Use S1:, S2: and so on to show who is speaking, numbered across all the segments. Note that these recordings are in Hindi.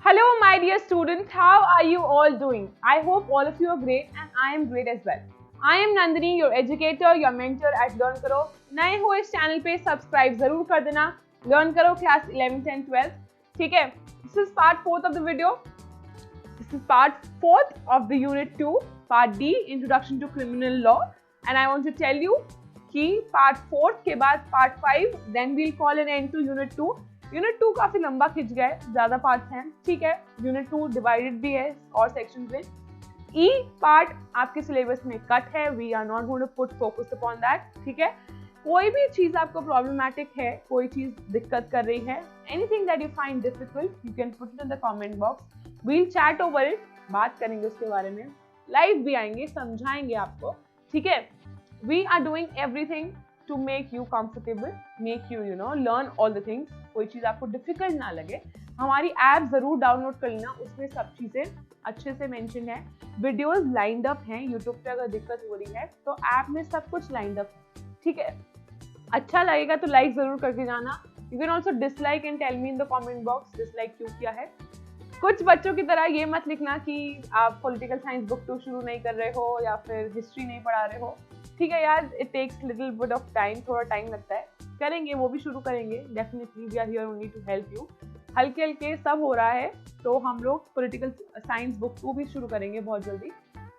S1: Hello my dear students, how are you all doing? I hope all of you are great and I am great as well. I am Nandini, your educator, your mentor at Learn Karo. नए हो इस चैनल पे सब्सक्राइब जरूर कर देना. Learn Karo class 11th and 12th. ठीक है? This is part 4th of the video. This is part 4th of the unit 2, part D, Introduction to Criminal Law. And I want to tell you कि part 4th के बाद part 5, then we'll call an end to unit 2. Unit 2 काफी लंबा खिंच गया है, ज्यादा पार्ट्स हैं, ठीक है. यूनिट 2 डिवाइडेड भी है और सेक्शंस में. ई पार्ट आपके सिलेबस में कट है. We are not going to put focus upon that, ठीक है. कोई भी चीज आपको प्रॉब्लमैटिक है, कोई चीज दिक्कत कर रही है, anything that you find difficult, you can put it in the comment box. We'll chat over it, बात करेंगे उसके बारे में, लाइव भी आएंगे, समझाएंगे आपको, ठीक है. We are doing everything to make you comfortable, make you learn all the things. कोई चीज आपको डिफिकल्ट ना लगे. हमारी ऐप जरूर डाउनलोड कर लेना, उसमें सब चीजें अच्छे से मेंशन है. वीडियोस लाइंड अप हैं. यूट्यूब पे अगर दिक्कत हो रही है तो ऐप में सब कुछ लाइंड अप है, ठीक है. अच्छा लगेगा तो लाइक जरूर करके जाना. You can also dislike and tell me in the comment box dislike क्यों किया है. कुछ बच्चों की तरह ये मत लिखना कि आप पॉलिटिकल साइंस बुक 2 शुरू नहीं कर रहे हो या फिर हिस्ट्री नहीं पढ़ा रहे हो. ठीक है यार, it takes little bit of time, थोड़ा टाइम लगता है. करेंगे, वो भी शुरू करेंगे definitely. We are here only to help you. हल्के हल्के सब हो रहा है, तो हम लोग पॉलिटिकल साइंस बुक 2 भी शुरू करेंगे बहुत जल्दी.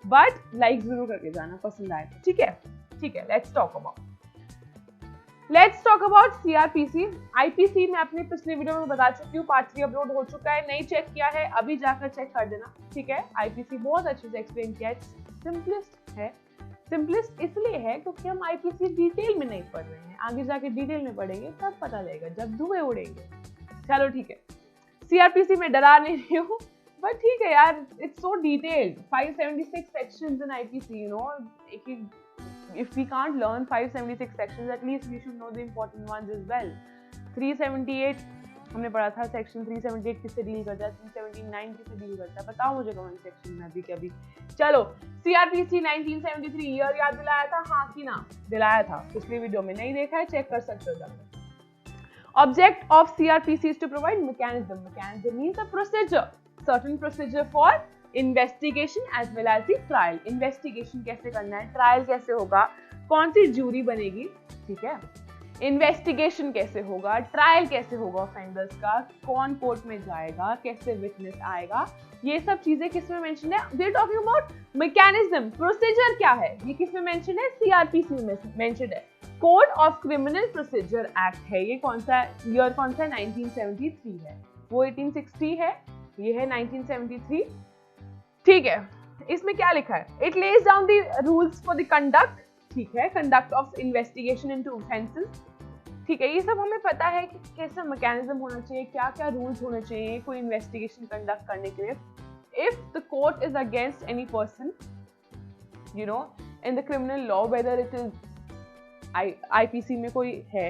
S1: बट लाइक जरूर करके जाना, पसंद आए, ठीक है. ठीक है, let's talk about CrPC. IPC में अपने पिछले वीडियो में बता चुकी हूँ, पार्ट 3 अपलोड हो चुका है. नहीं चेक किया है अभी जाकर चेक कर देना, ठीक है. आईपीसी बहुत अच्छे से एक्सप्लेन किया है, सिंपलेस्ट है. सिंपलेस्ट इसलिए है क्योंकि हम आईपीसी डिटेल में नहीं पढ़ रहे हैं. आगे जाके डिटेल में पढ़ेंगे तब पता लगेगा जब धुएं उड़ेंगे. चलो ठीक है, सीआरपीसी में डरा नहीं रही हूँ, बट ठीक है यार, it's so detailed. 576 sections in IPC, if we can't learn 576 sections, at least we should know the important ones as well. 378 हमने पढ़ा था. सेक्शन 378 किससे डील करता है, 379 किससे डील करता है, बताओ मुझे कमेंट सेक्शन में अभी के अभी. चलो, सीआरपीसी 1973 ईयर याद दिलाया था, हाँ कि ना दिलाया था. पिछली वीडियो में नहीं देखा है, चेक कर सकते हो जाकर. Object of CrPC is to provide mechanism. Mechanism means a procedure, certain procedure for investigation as well as the trial. Investigation कैसे करना है, ट्रायल कैसे होगा, कौन सी जूरी बनेगी, ठीक है. इन्वेस्टिगेशन कैसे होगा, ट्रायल कैसे होगा ऑफेंडर्स का, कौन कोर्ट में जाएगा, कैसे विटनेस आएगा, ये सब चीजें किसमें मेंशन है. We are talking about mechanism. Procedure क्या है, ये किसमें मेंशन है, सीआरपीसी में मेंशन है. Code of criminal procedure act है. ये कौन सा ईयर, कौन सा 1973 है. वो 1860 है, ये है 1973, ठीक है. इसमें क्या लिखा है, it lays down the rules for the conduct, ठीक है, conduct of investigation into offences, ठीक है. ये सब हमें पता है कि कैसा मैकेनिज्म होना चाहिए, क्या क्या रूल्स होने चाहिए कोई इन्वेस्टिगेशन कंडक्ट करने के लिए. If the court is against any person in the criminal law, whether it is IPC में कोई है,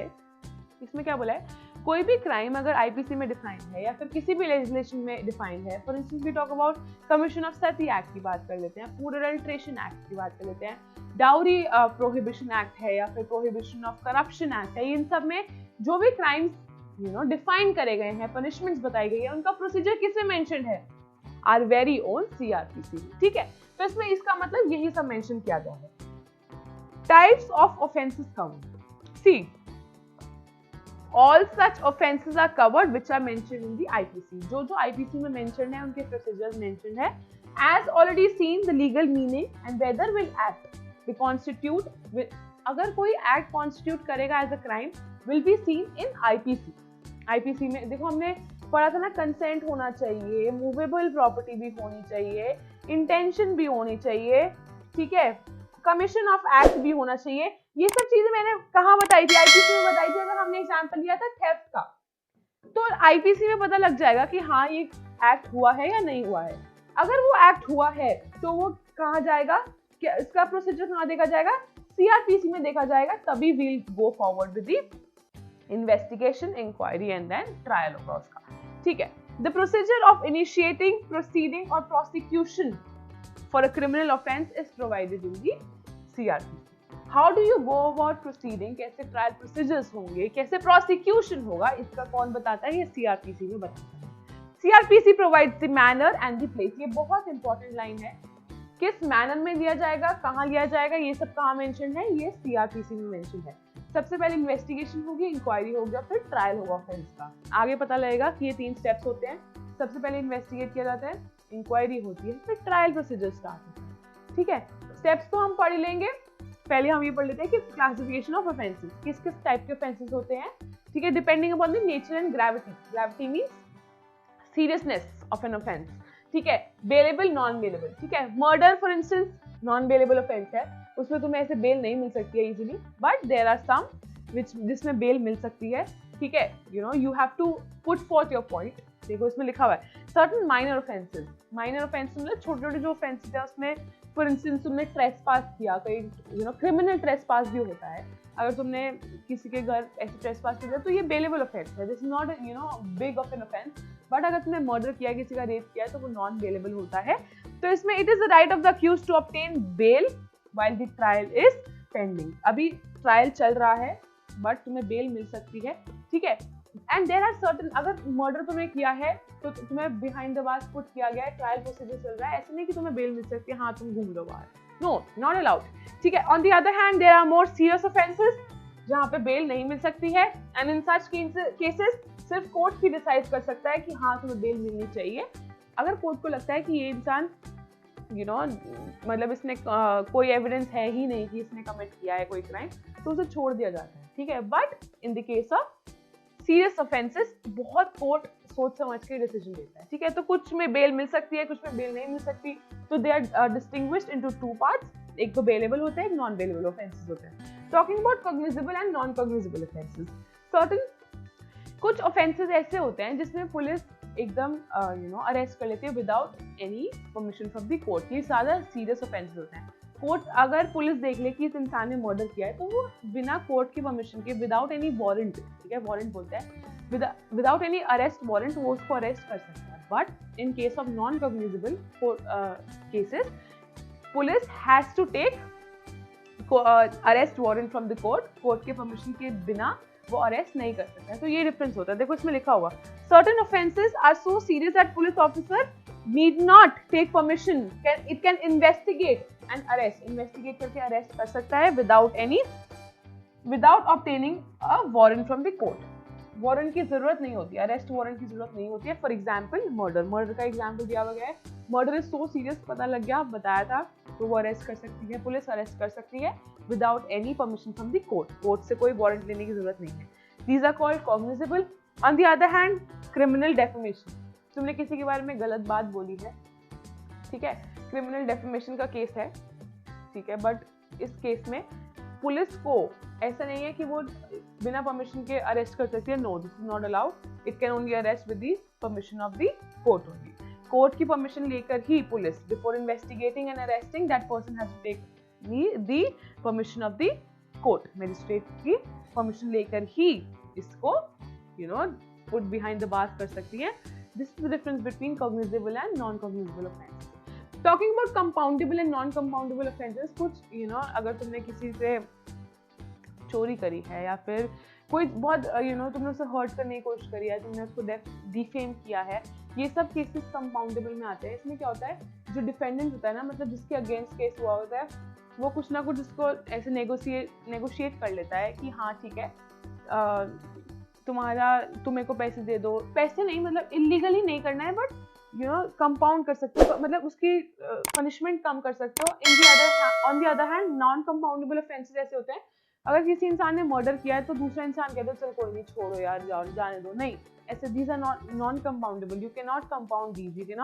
S1: इसमें क्या बोला है, कोई भी क्राइम अगर आईपीसी में डिफाइंड है या फिर किसी भी लेजिस्लेशन में डिफाइंड है. For instance we talk about commission of sati act की बात कर लेते हैं, फूड एडल्ट्रेशन एक्ट की बात कर लेते हैं, डाउरी प्रोहिबिशन एक्ट है या फिर प्रोहिबिशन ऑफ करप्शन एक्ट है. इन सब में जो भी क्राइम्स डिफाइन करे गए हैं, पनिशमेंट्स बताई गई है, उनका प्रोसीजर किसमें मेंशन है, आर वेरी ओन सीआरपीसी, ठीक है. तो इसमें इसका मतलब यही सब मेंशन किया गया है. Types of offences count. See, all such offences are covered which are mentioned in the IPC. जो IPC में mentioned है, उनके procedures mentioned है. As already seen, the legal meaning and whether will act the constitute will, अगर कोई act constitute करेगा as a crime will be seen in IPC. IPC में देखो हमने पढ़ा था ना, consent होना चाहिए, movable property भी होनी चाहिए, intention भी होनी चाहिए, ठीक है, कमीशन ऑफ एक्ट भी होना चाहिए. ये सब चीजें मैंने कहाँ बताई थी, आईपीसी में बताई थी. अगर हमने एग्जांपल लिया था थेफ्ट का, तो आईपीसी में पता लग जाएगा कि हाँ ये एक्ट हुआ है या नहीं हुआ है. अगर वो एक्ट हुआ है तो वो कहाँ जाएगा, क्या इसका प्रोसीजर कहाँ देखा जाएगा, सीआरपीसी में देखा जाएगा. तभी we'll go forward with the investigation, inquiry and then trial होगा उसका, ठीक है. The procedure of initiating, proceeding और prosecution for a criminal offense is provided in the CRPC. How do you go about proceeding, कैसे ट्रायल प्रोसीजर्स होंगे, कैसे प्रोसिक्यूशन होगा, इसका कौन बताता है, ये सीआरपीसी में बताता है. CRPC provides the manner and the place, ये बहुत इंपॉर्टेंट लाइन है, किस मैनर में लिया जाएगा, कहाँ लिया जाएगा, ये सब कहाँ मेंशन है, ये CRPC में मेंशन है। सबसे पहले इन्वेस्टिगेशन होगी, इंक्वायरी हो गया, फिर ट्रायल होगा ऑफेंस का। आगे पता लगेगा कि ये 3 स्टेप्स होते हैं। सबसे पहले इन्वेस्टिगेट किया जाता है, इंक्वायरी होती है, फिर ट्रायल प्रोसीजर स्टार्ट होता है। ठीक है, स्टेप्स तो हम पढ़ लेंगे। पहले हम ये पढ़ लेते हैं कि क्लासिफिकेशन ऑफ ऑफेंसेस, किस किस टाइप के ऑफेंसेस होते हैं। ठीक है, depending upon the nature and gravity. Gravity means seriousness of an offence. ठीक है, बेलेबल, नॉन बेलेबल। ठीक है, murder for instance non bailable offence है, उसमें तुम्हें ऐसे बेल नहीं मिल सकती है easily, but there are some which जिसमें बेल मिल सकती है। ठीक है, you have to put forth your point. देखो इसमें लिखा हुआ है certain minor offences. Minor offences मतलब छोटे छोटे जो ऑफेंसेस है, उसमें फॉर इंस्टेंस तुमने ट्रेसपास किया, कहीं क्रिमिनल ट्रेसपास भी होता है। अगर तुमने किसी के घर ऐसे ट्रेसपास किया तो ये बेलेबल ऑफेंस है, this is not big of an offence. But अगर तुमने मर्डर किया, किसी का रेप किया है, तो वो नॉन बेलेबल होता है। तो इसमें it is the right of the accused to obtain bail while the trial is pending. अभी ट्रायल चल रहा है बट तुम्हें बेल मिल सकती है। ठीक है, एंड देयर आर सर्टेन, अगर मर्डर तुमने किया है तो तुम्हें बिहाइंड द बार्स पुट किया गया है, ट्रायल प्रोसीजर चल रहा है, ऐसे नहीं कि तुम्हें बेल मिल सकती है, हाँ तुम घूम लो बाहर, नो, नॉट अलाउड। ठीक है, on the other hand there are more serious offences जहाँ पे बेल नहीं मिल सकती है, एंड इन सच केसेस सिर्फ कोर्ट ही डिसाइड कर सकता है कि हाँ तुम्हें बेल मिलनी चाहिए। अगर कोर्ट को लगता है कि ये इंसान मतलब इसने कोई एविडेंस है ही नहीं कि इसने कमिट किया है कोई क्राइम, तो उसे छोड़ दिया जाता है। ठीक है, but in the case of serious offences बहुत कोर्ट सोच समझ के डिसीजन देता है। ठीक है, तो कुछ में बेल मिल सकती है, कुछ में बेल नहीं मिल सकती, तो they are distinguished into 2 parts, एक तो बेलेबल होता है, एक नॉन बेलेबल ऑफेंसेस होते हैं। Talking about cognizable and non cognizable offences, certain कुछ ऑफेंसेस ऐसे होते हैं जिसमें पुलिस एकदम अरेस्ट कर लेती है without any permission from the court. ये ज्यादा सीरियस ऑफेंसेस होते हैं। कोर्ट अगर पुलिस देख ले कि इस इंसान ने मर्डर किया है, तो वो बिना कोर्ट की परमिशन के, विदाउट एनी वारंट, ठीक है वारंट बोलते हैं, विदाउट एनी अरेस्ट वारंट, वो उसको अरेस्ट कर सकता है। But in case of non cognizable cases, police has to take arrest warrant from the court के परमिशन के बिना वो अरेस्ट नहीं कर सकता है। तो ये डिफरेंस होता है। देखो इसमें लिखा हुआ, certain offences are so serious that police officer need not take permission, it can investigate and arrest, investigate करके अरेस्ट कर सकता है without obtaining a warrant from the court. Warrant की जरूरत नहीं होती, अरेस्ट वारंट की जरूरत नहीं होती है। फॉर एग्जाम्पल मर्डर का एग्जाम्पल दिया गया है, मर्डर इज सो सीरियस, पता लग गया, बताया था, तो वो अरेस्ट कर सकती है, पुलिस अरेस्ट कर सकती है without any permission from the court से कोई वारंट लेने की जरूरत नहीं है। These are called cognizable. On the other hand, criminal defamation, तुमने किसी के बारे में गलत बात बोली है, ठीक है, क्रिमिनल डेफेमेशन का केस है, ठीक है, बट इस केस में पुलिस को ऐसा नहीं है कि वो बिना परमिशन के अरेस्ट कर सकती है, no, this is not allowed, it can only arrest with the permission of the court only. Court की परमिशन लेकर ही police, before investigating and arresting, that person has to take the permission of the court, magistrate की परमिशन लेकर ही इसको पुट बिहाइंड द बार्स कर सकती है। This is the difference between cognizable and non cognizable offence. Talking about compoundable and non compoundable offences, कुछ अगर तुमने किसी से चोरी करी है या फिर कोई बहुत तुमने उसे हर्ट करने की कोशिश करी है, तुमने उसको डिफेम किया है, ये सब केसेस कंपाउंडेबल में आते हैं। इसमें क्या होता है, जो डिफेंडेंट होता है ना, मतलब जिसके अगेंस्ट केस हुआ होता है, वो कुछ ना कुछ उसको ऐसे नेगोशिएट कर लेता है कि हाँ ठीक है, तुम्हें को पैसे दे दो, पैसे नहीं मतलब इलीगली नहीं करना है, बट कंपाउंड कर सकते हो, मतलब उसकी पनिशमेंट कम कर सकते हो। On the other hand, non compoundable offences ऐसे होते हैं, अगर किसी इंसान ने मर्डर किया है तो दूसरा इंसान कहता है चल कोई नहीं, छोड़ो यार, जाने दो, नहीं, ऐसे these are non compoundable, you can not compound these, you can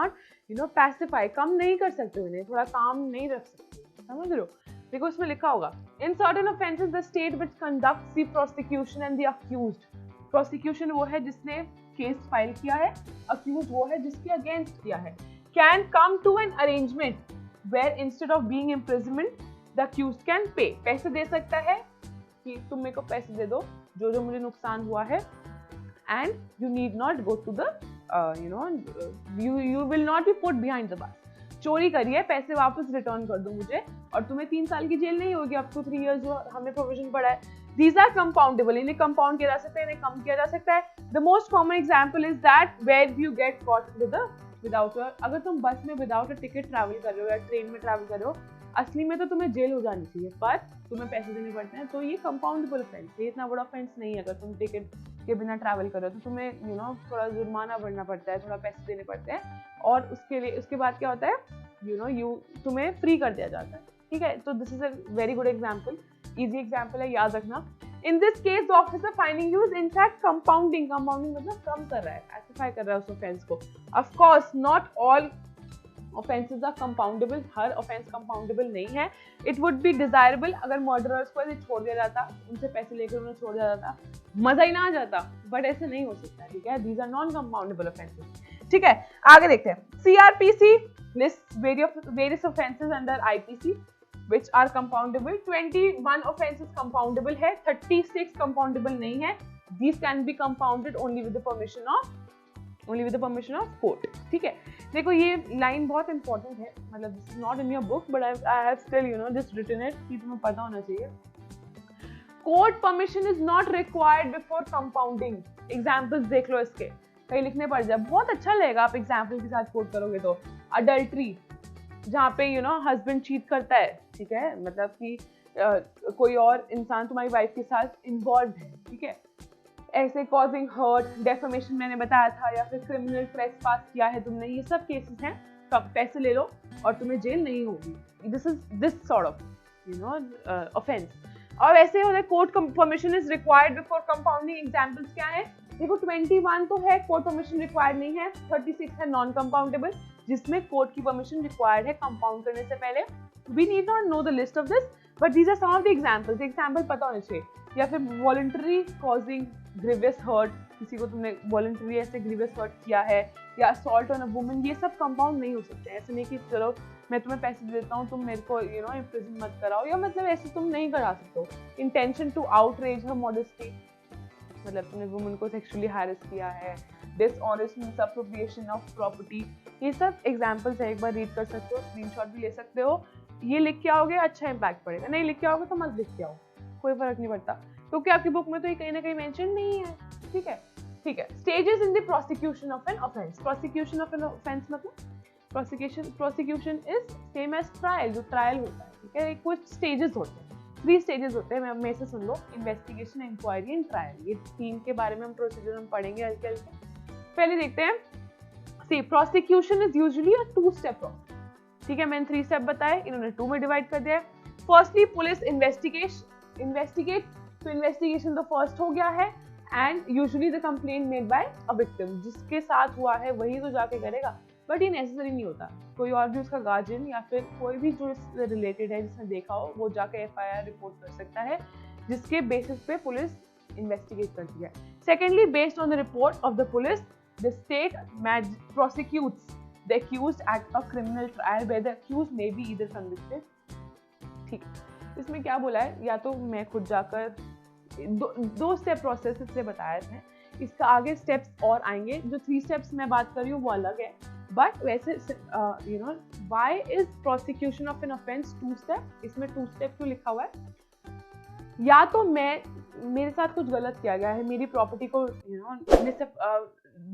S1: not pacify, कम नहीं कर सकते उन्हें, थोड़ा काम नहीं रख सकते, समझ रहे हो। देखो इसमें लिखा होगा, in certain offences the state which conducts the prosecution and the accused, prosecution वो है जिसने केस फाइल किया है, अक्यूज्ड वो है जिसके अगेंस्ट किया है, can come to an arrangement where instead of being imprisonment the accused can pay, पैसे दे सकता है कि तुम मेरे को पैसे दे दो जो मुझे नुकसान हुआ है, and you need not go to the you will not be put behind the bars. चोरी करी है, पैसे वापस रिटर्न कर दो मुझे, और तुम्हें 3 साल की जेल नहीं होगी, अप टू 3 years जो हमने प्रोविजन पढ़ा है। These are compoundable, इन्हें कंपाउंड किया जा सकता है, इन्हें कम किया जा सकता है। The most common example is that where you get caught without अगर तुम बस में विदाउट अ टिकट ट्रैवल कर रहे हो या ट्रेन में ट्रैवल कर रहे हो, असली में तो तुम्हें जेल हो जानी चाहिए, पर तुम्हें पैसे देने पड़ते हैं, तो ये कंपाउंडेबल ऑफेंस है, इतना बड़ा ऑफेंस नहीं है। अगर तुम टिकट के बिना ट्रैवल करो तो तुम्हें थोड़ा जुर्माना भरना पड़ता है, थोड़ा पैसे देने पड़ते हैं, और उसके बाद क्या होता है, तुम्हें फ्री कर दिया जाता है, ठीक है। तो this is a very good example, easy example है, याद रखना। In this case the officer finding you is in fact compounding मतलब कम कर रहा है, एसिफाई कर रहा है उस ऑफेंस को। Of course not all offences are compoundable, हर ऑफेंस कंपाउंडेबल नहीं है। इट वुड बी डिजायरेबल अगर मर्डरर्स को ऐसे छोड़ दिया जाता, उनसे पैसे लेकर उन्हें छोड़ दिया जाता, मजा ही ना आ जाता, बट ऐसे नहीं हो सकता, ठीक है। These are non compoundable offences, ठीक है। आगे देखते हैं, CRPC lists various offenses under IPC which are compoundable. 21 offenses compoundable है, 36 compoundable नहीं है। These can be compounded only with the permission of court, ठीक है। देखो ये लाइन बहुत इंपॉर्टेंट है, मतलब this is not in your book but I have still just written it, कि तुम्हें पता होना चाहिए। Court permission is not required before compounding. Examples देख लो इसके, कहीं लिखने पड़ जाए, बहुत अच्छा लगेगा आप एग्जाम्पल के साथ कोट करोगे तो। अडल्ट्री, जहाँ पे हस्बैंड चीट करता है, ठीक है, मतलब कि कोई और इंसान तुम्हारी वाइफ के साथ इन्वॉल्व है, ठीक है। ऐसे कॉजिंग हर्ट, डेफेमेशन मैंने बताया था, या फिर क्रिमिनल ट्रेसपास किया है तुमने, ये सब केसेस हैं, कब पैसे ले लो और तुम्हें जेल नहीं होगी। This sort of offence. और ऐसे होता है court permission is required before compounding. Examples क्या है, देखो 21 तो है कोर्ट परमिशन रिक्वायर्ड नहीं है, 36 है नॉन कंपाउंडेबल जिसमें कोर्ट की परमिशन रिक्वायर्ड है कंपाउंड करने से पहले। We need not know the list of this but these are some of the examples. Example पता होने चाहिए। या फिर वॉलंटरी कॉजिंग ग्रीवियस हर्ट, किसी को तुमने वॉलंटरी ऐसे ग्रीवियस हर्ट किया है, या असॉल्ट ऑन अ वुमन, ये सब कंपाउंड नहीं हो सकते। ऐसे नहीं कि चलो मैं तुम्हें पैसे देता हूँ, तुम मेरे को इम्प्रिजन मत कराओ, या मतलब ऐसे तुम नहीं करा सकते हो। Intention to outrage her modesty, मतलब तुमने वुमन को सेक्सुअली हैरेस किया है। डिसऑनेस्ट मिसअप्रोप्रिएशन ऑफ प्रॉपर्टी, ये सब एग्जांपल्स है, एक बार रीड कर सकते हो, स्क्रीनशॉट भी ले सकते हो। ये लिख के आओगे अच्छा इम्पैक्ट पड़ेगा, नहीं लिख के आओगे तो मत लिख के आओ, कोई फर्क नहीं पड़ता, क्योंकि आपकी बुक में तो ये कहीं ना कहीं मेंशन नहीं है, ठीक है। ठीक है, stages in the prosecution of an offence. Prosecution of an offence मतलब prosecution is same as trial, जो ट्रायल होता है, ठीक है। कुछ स्टेजेस होते हैं, 3 स्टेजेस होते हैं, मैं से सुन लो, इन्वेस्टिगेशन, इंक्वायरी एंड ट्रायल। ये 3 के बारे में हम प्रोसीजर में पढ़ेंगे हल्के हल्के। पहले देखते हैं, see prosecution is usually a two step process, ठीक है। मैंने 3 स्टेप बताए, इन्होंने 2 में डिवाइड कर दिया है। फर्स्टली पुलिस इन्वेस्टिगेट, तो इन्वेस्टिगेशन तो फर्स्ट हो गया है, and usually the complaint made by a victim, जिसके साथ हुआ है वही तो जाके करेगा, बट ये नेसेसरी नहीं होता। कोई और भी उसका गार्जियन या फिर कोई भी जो इससे रिलेटेड है, जिसने देखा हो, वो जाके FIR रिपोर्ट कर सकता है, जिसके बेसिस पे पुलिस इन्वेस्टिगेट करती है। Secondly, based on the report of the police, the state prosecutes the accused at a criminal trial where the accused may be either convicted, ठीक। इसमें क्या बोला है, या तो मैं खुद जाकर 2 स्टेप प्रोसेस इसलिए बताया था, इसका आगे स्टेप्स और आएंगे। जो 3 स्टेप्स मैं बात कर रही हूँ वो अलग है, बट वैसे why is prosecution of an offence 2 step, इसमें 2 स्टेप क्यों लिखा हुआ है? या तो मेरे साथ कुछ गलत किया गया है, मेरी प्रॉपर्टी को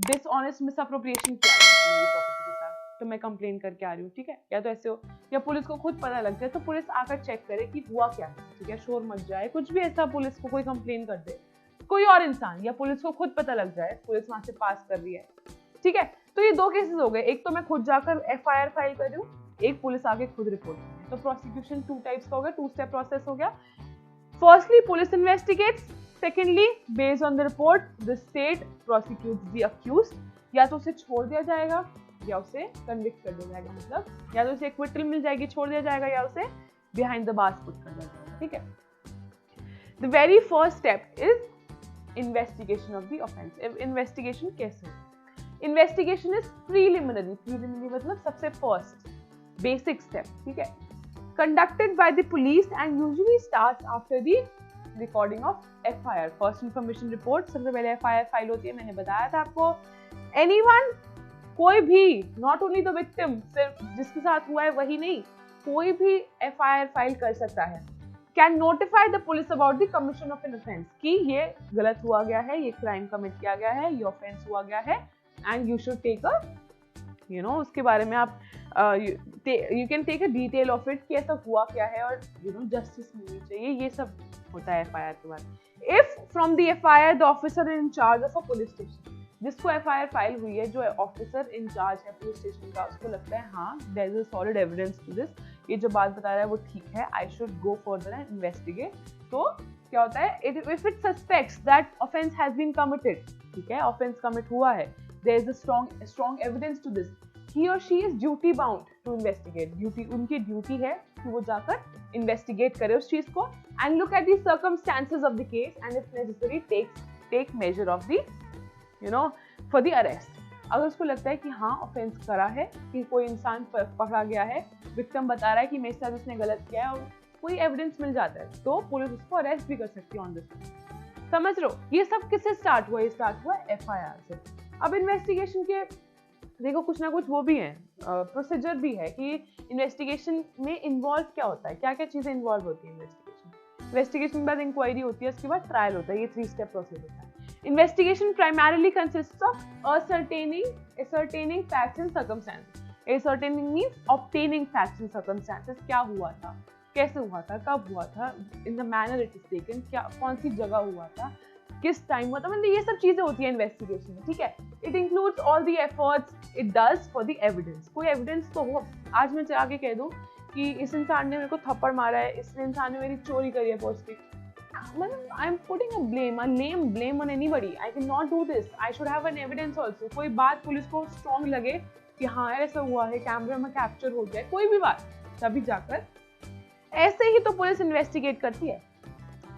S1: डिसऑनेस्ट मिसअप्रोप्रिएशन किया है मेरी प्रॉपर्टी के साथ, तो मैं कंप्लेन करके आ रही हूँ, ठीक है। या तो ऐसे हो, या पुलिस को खुद पता लग जाए तो पुलिस आकर चेक करे कि हुआ क्या है, ठीक है, शोर मच जाए, कुछ भी ऐसा, पुलिस को कोई कंप्लेन कर दे, कोई और इंसान, या पुलिस को खुद पता लग जाए पुलिस वहां से पास कर रही है, ठीक है। तो ये 2 केसेस हो गए, एक तो मैं खुद जाकर FIR फाइल कर रही हूँ, एक पुलिस आके खुद रिपोर्ट कर रही है। तो प्रोसिक्यूशन 2 टाइप्स का हो गया, 2 स्टेप प्रोसेस हो गया। Firstly police investigates, secondly based on the report the state prosecutes the accused, या तो उसे छोड़ दिया जाएगा या उसे कन्विक्ट कर दिया जाएगा, मतलब या तो उसे एक्विटल मिल जाएगी, छोड़ दिया जाएगा, या उसे बिहाइंड द बार्स पुट कर दिया जाएगा, ठीक है। The very first step is investigation of the offence. Investigation कैसे है? इन्वेस्टिगेशन इज प्रीलिमिनरी मतलब सबसे फर्स्ट बेसिक स्टेप, ठीक है, conducted by the police and usually starts after the recording of FIR, first information report. सबसे पहले FIR फाइल होती है, मैंने बताया था आपको। एनीवन, कोई भी, नॉट ओनली द विक्टिम, सिर्फ जिसके साथ हुआ है वही नहीं, कोई भी FIR फाइल कर सकता है, can notify the police about the commission of an offence, कि ये गलत हुआ गया है, ये क्राइम कमिट किया गया है, ये ऑफेंस हुआ गया है, and you should take a उसके बारे में आप you can take a detail of it कि ऐसा हुआ क्या है, और जस्टिस मिलनी चाहिए। ये सब होता है FIR के बाद। If from the FIR the officer in charge of a police station, जिसको FIR फाइल हुई है, जो ऑफिसर इन चार्ज है पुलिस स्टेशन का, उसको लगता है हाँ there is a solid evidence to this, ये जो बात बता रहा है वो ठीक है, I should go further and investigate. तो क्या होता है, if it suspects that offence has been committed, ठीक है, ऑफेंस कमिट हुआ है, there is a strong evidence to this, he or she is duty bound to investigate, उनकी ड्यूटी है कि वो जाकर इन्वेस्टिगेट करे उस चीज को, and look at the circumstances of the case and if necessary take measure of the for the arrest। अगर उसको लगता है कि हाँ ऑफेंस करा है, कि कोई इंसान पकड़ा गया है, विक्टिम बता रहा है कि मेरे साथ उसने गलत किया है, और कोई एविडेंस मिल जाता है, तो पुलिस उसको अरेस्ट भी कर सकती है ऑन दिस। समझ रहे हो, ये सब किससे स्टार्ट हुआ? ये स्टार्ट हुआ FIR से। अब इन्वेस्टिगेशन के देखो कुछ ना कुछ वो भी है, प्रोसीजर भी है कि इन्वेस्टिगेशन में इन्वॉल्व क्या होता है, क्या क्या चीजें इन्वॉल्व होती है इन्वेस्टिगेशन के बाद इंक्वायरी होती है, उसके बाद ट्रायल होता है, ये 3 स्टेप प्रोसेस होता है। Investigation primarily consists of ascertaining facts and circumstances। ascertaining means obtaining facts and circumstances, क्या हुआ था, कैसे हुआ था, कब हुआ था, in the manner it is taken, क्या कौन सी जगह हुआ था, किस टाइम हुआ था, मतलब ये सब चीजें होती है इन्वेस्टिगेशन में, ठीक है। It includes all the efforts it does for the evidence. कोई एविडेंस तो हो, आज मैं आगे कह दूं कि इस इंसान ने मेरे को थप्पड़ मारा है, इस इंसान ने मेरी चोरी करी है पॉजिटिव, मतलब I am putting a lame blame on anybody, I can not do this, I should have an evidence also. कोई बात पुलिस को स्ट्रॉन्ग लगे कि हाँ ऐसा हुआ है, कैमरा में कैप्चर हो जाए, कोई भी बात, तभी जाकर, ऐसे ही तो पुलिस इन्वेस्टिगेट करती है,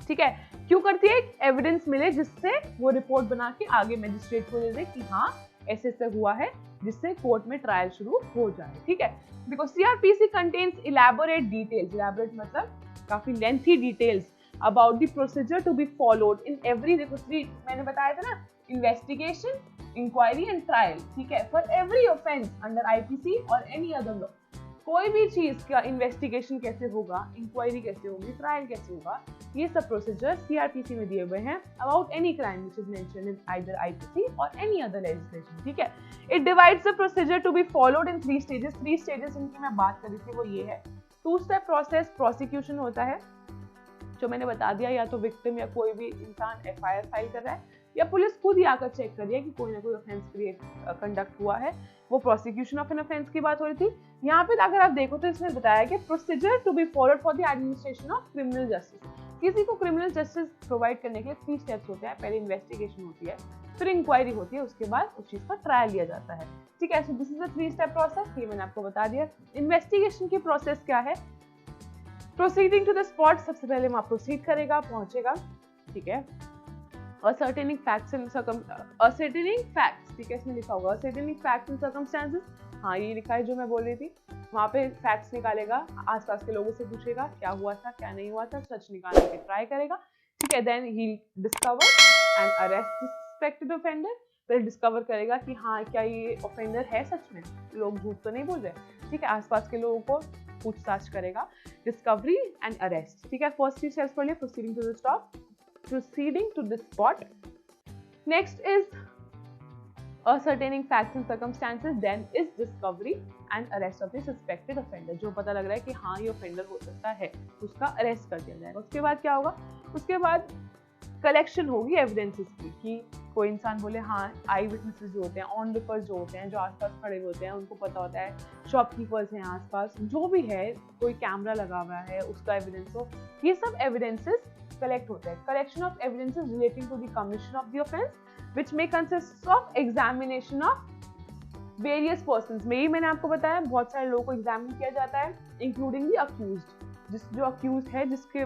S1: ठीक है। क्यों करती है? एविडेंस मिले जिससे वो रिपोर्ट बना के आगे मजिस्ट्रेट को दे दे कि हाँ ऐसे ऐसे हुआ है, जिससे कोर्ट में ट्रायल शुरू हो जाए, ठीक है। Because CRPC contains elaborate details, elaborate मतलब काफी lengthy details about the procedure to be followed in every, देखो मैंने बताया था ना, इन्वेस्टिगेशन, इंक्वायरी एंड ट्रायल, ठीक है, for every offence under IPC और एनी अदर लॉ। कोई भी चीज का इन्वेस्टिगेशन कैसे होगा, इंक्वायरी कैसे होगी, ट्रायल कैसे होगा, ये सब प्रोसीजर CRPC में दिए हुए हैं about any crime which is mentioned in either IPC और एनी अदर लेजिस्लेशन, ठीक है। It divides the procedure to be followed in 3 stages. 3 stages इनकी मैं बात कर रही थी वो ये है। 2 स्टेप प्रोसेस, प्रोसिक्यूशन होता है, जो मैंने बता दिया, या तो विक्टिम या कोई भी इंसान FIR फाइल कर रहा है, या पुलिस खुद ही आकर चेक कर रही है कि कोई ना कोई ऑफेंस कंडक्ट हुआ है, वो प्रोसिक्यूशन ऑफ एन ऑफेंस की बात हो रही थी। यहाँ पे अगर आप देखो तो इसमें बताया कि procedure to be followed for the administration of criminal justice. किसी को क्रिमिनल जस्टिस प्रोवाइड करने के लिए 3 स्टेप्स होते हैं। पहले इन्वेस्टिगेशन होती है, फिर इंक्वायरी होती है, उसके बाद उस चीज का ट्रायल लिया जाता है, ठीक है। So this is a 3 step process, ये मैंने आपको बता दिया। इन्वेस्टिगेशन की प्रोसेस क्या है? प्रोसीडिंग टू द स्पॉट, सबसे पहले वहां प्रोसीड करेगा, पहुंचेगा, ठीक है। ascertaining facts, ठीक है, इसमें लिखा होगा ascertaining facts and circumstances, हाँ ये लिखा है जो मैं बोल रही थी। वहाँ पे फैक्ट्स निकालेगा, आसपास के लोगों से पूछेगा क्या हुआ था, क्या नहीं हुआ था, सच निकालने की ट्राई करेगा, ठीक है। Then he discover and arrest suspected offender, फिर डिस्कवर करेगा कि हाँ क्या ये ऑफेंडर है सच में, लोग झूठ तो नहीं बोल रहे, ठीक है। आसपास के लोगों को पूछताछ करेगा, डिस्कवरी एंड अरेस्ट, ठीक है। फर्स्ट 3 स्टेप्स पढ़ लिया, proceeding to the stop, proceeding to the spot. Next is ascertaining facts and circumstances, then is discovery and arrest of the suspected offender। जो पता लग रहा है कि हाँ ये ऑफेंडर हो सकता है, उसका अरेस्ट कर दिया जाएगा। उसके बाद क्या होगा? उसके बाद कलेक्शन होगी एविडेंसेस की, कि कोई इंसान बोले हाँ, आई विटनेसेस जो होते हैं, ऑन लुकर्स जो होते हैं, जो आसपास खड़े होते हैं, उनको पता होता है, शॉपकीपर्स हैं आसपास, जो भी है, कोई कैमरा लगा हुआ है, उसका एविडेंस हो, ये सब एविडेंसेस कलेक्ट होते हैं। Collection of evidences relating to the commission of the offence which may consist of examination of various persons. में ही मैंने आपको बताया बहुत सारे लोगों को एग्जामिन किया जाता है, इंक्लूडिंग द अक्यूज्ड, जो अक्यूज है, जिसके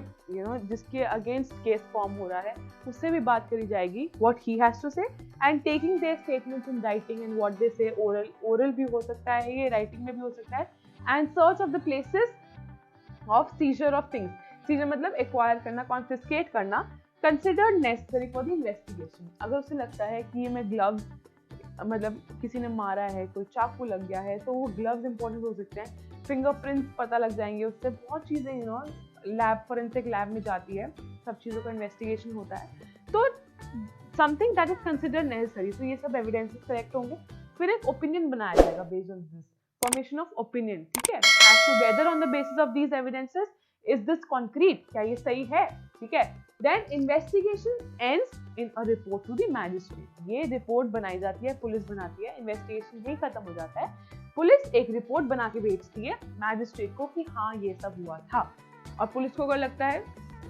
S1: जिसके अगेंस्ट केस फॉर्म हो रहा है, उससे भी बात करी जाएगी, व्हाट ही हैज टू से, and taking their statements in writing and what they से, ओरल भी हो सकता है, ये राइटिंग में भी हो सकता है, and search of the places of seizure of things. Seizure मतलब एक्वायर करना, कॉन्फिस्केट करना, considered necessary for the investigation. अगर उसे लगता है कि ये मैं ग्लव्स, मतलब किसी ने मारा है, कोई चाकू लग गया है, तो वो ग्लव्स इंपॉर्टेंट हो सकते हैं, फिंगरप्रिंट्स पता लग जाएंगे उससे, बहुत चीजें लैब, फोरेंसिक लैब में जाती है, सब चीज़ों का इन्वेस्टिगेशन होता है, तो something that is considered necessary, तो ये सब एविडेंसेस कलेक्ट होंगे, फिर एक ओपिनियन बनाया जाएगा based on this, formation of opinion, ठीक है, as to whether on the basis of these evidences is this concrete, क्या ये सही है, ठीक है। Then investigation ends in a report to the magistrate, ये रिपोर्ट बनाई जाती है, पुलिस बनाती है, इन्वेस्टिगेशन यही खत्म हो जाता है, पुलिस एक रिपोर्ट बना के भेजती है मैजिस्ट्रेट को कि हाँ ये सब हुआ था, और पुलिस को अगर लगता है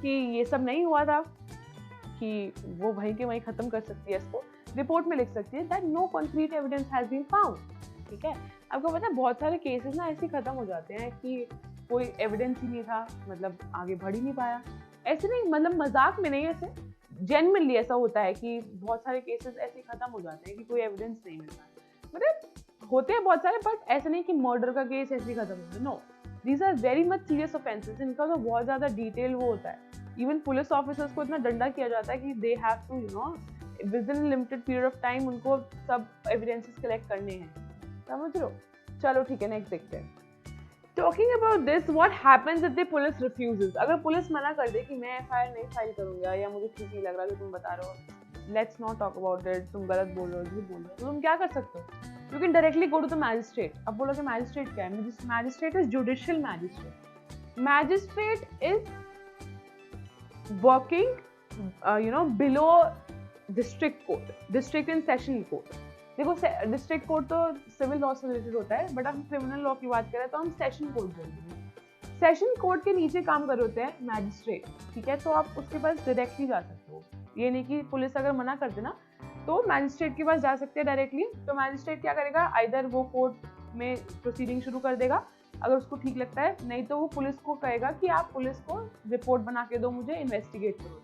S1: कि ये सब नहीं हुआ था, कि वो वहीं के वहीं खत्म कर सकती है इसको, रिपोर्ट में लिख सकती है that no concrete evidence has been found, ठीक है। आपको पता है बहुत सारे केसेस ना ऐसे खत्म हो जाते हैं कि कोई एविडेंस ही नहीं था, मतलब आगे बढ़ ही नहीं पाया, ऐसे नहीं, मतलब मजाक में नहीं, ऐसे जेन्युइनली ऐसा होता है कि बहुत सारे केसेस ऐसे खत्म हो जाते हैं कि कोई एविडेंस नहीं मिलता, मतलब होते हैं बहुत सारे, बट ऐसे नहीं कि मर्डर का केस ऐसे ही खत्म हो गया, no, these are very much serious offences, इनका तो बहुत ज्यादा डिटेल वो होता है, इवन पुलिस ऑफिसर्स को इतना डंडा किया जाता है कि they have to you know within limited period of time उनको सब एविडेंसेस कलेक्ट करने हैं, समझ रहे हो। चलो ठीक है, नेक्स्ट देखते हैं। Talking about this, what happens if the police refuses, अगर पुलिस मना कर दे कि मैं एफआईआर नहीं फाइल करूंगा या मुझे ठीक नहीं लग रहा जो तुम बता रहे हो, let's not talk about it, तुम गलत बोल रहे हो, झूठ बोल रहे हो, तो तुम क्या कर सकते हो, you can directly go to the magistrate. अब बोलो कि मैजिस्ट्रेट क्या है, magistrate is judicial magistrate, magistrate is working you know below district court, district and session court. देखो डिस्ट्रिक्ट कोर्ट तो सिविल लॉ से रिलेटेड होता है, बट हम क्रिमिनल लॉ की बात करें तो हम सेशन कोर्ट बोलते हैं, सेशन कोर्ट के नीचे काम कर रहे होते हैं मैजिस्ट्रेट, ठीक है, तो आप उसके पास डायरेक्टली जा सकते हो, ये नहीं कि पुलिस अगर मना कर देना तो मैजिस्ट्रेट के पास जा सकते हैं डायरेक्टली, तो मैजिस्ट्रेट क्या करेगा, आइदर वो कोर्ट में प्रोसीडिंग शुरू कर देगा अगर उसको ठीक लगता है, नहीं तो वो पुलिस को कहेगा कि आप पुलिस को रिपोर्ट बना के दो, मुझे इन्वेस्टिगेट करो,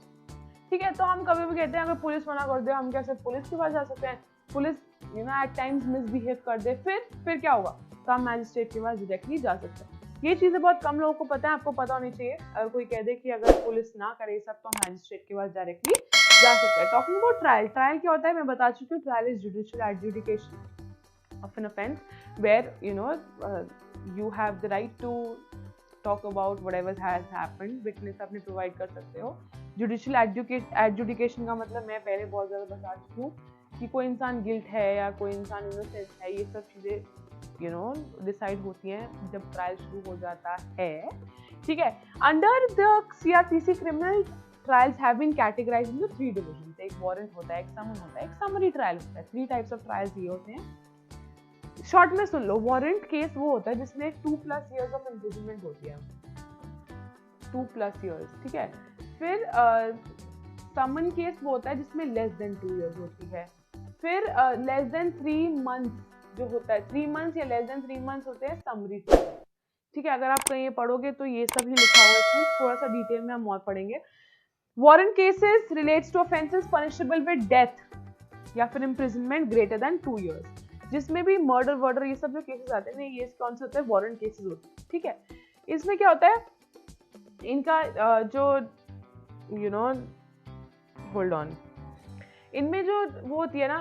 S1: ठीक है। तो हम कभी भी कहते हैं अगर पुलिस मना कर दे हम क्या सिर्फ पुलिस के पास जा सकते हैं, police you know at times misbehave कर दे, फिर क्या होगा, तो हम मैजिस्ट्रेट के पास डायरेक्टली जा सकते हैं। ये चीजें बहुत कम लोगों को पता है, आपको पता होनी चाहिए, अगर कोई कह दे कि अगर पुलिस ना करे सब तो हम मैजिस्ट्रेट के पास डायरेक्टली जा सकते हैं। टॉकिंग अबाउट ट्रायल, ट्रायल क्या होता है मैं बता चुकी हूँ, trial is judicial adjudication of an offence where you know you have the right to talk about whatever has happened, witness अपने प्रोवाइड कर सकते हो। जुडिशियल एडजुडिकेशन का मतलब मैं पहले बहुत ज़्यादा बता चुकी हूँ कि कोई इंसान गिल्ट है या कोई इंसान इनोसेंट है, ये सब चीज़ें यू नो डिसाइड होती हैं जब ट्रायल शुरू हो जाता है, ठीक है। Under the CRPC criminal trials have been categorised into 3 divisions, एक वारंट होता है, एक समन होता है, एक समरी ट्रायल होता है, 3 टाइप्स ऑफ ट्रायल्स ये होते हैं। शॉर्ट में सुन लो, वारंट केस वो होता है जिसमें 2+ years ऑफ इम्प्रिजनमेंट होती है, 2+ years, ठीक है। फिर समन केस वो होता है जिसमें लेस देन 2 years होती है, फिर लेस देन 3 months जो होता है, 3 months या लेस देन 3 months होते हैं समरी ट्रायल, ठीक है। अगर आप कहीं पढ़ोगे तो ये सब ही लिखा हुआ है इसमें, थोड़ा सा डिटेल में हम और पढ़ेंगे। Warrant cases relates to offences punishable with death या फिर इम्प्रिजनमेंट ग्रेटर देन 2 years, जिसमें भी मर्डर वर्डर ये सब जो केसेस आते हैं ये कौन से होते हैं, वारंट केसेस होते हैं, ठीक है। इसमें क्या होता है, इनका जो यू नो होल्ड ऑन, इनमें जो वो होती है ना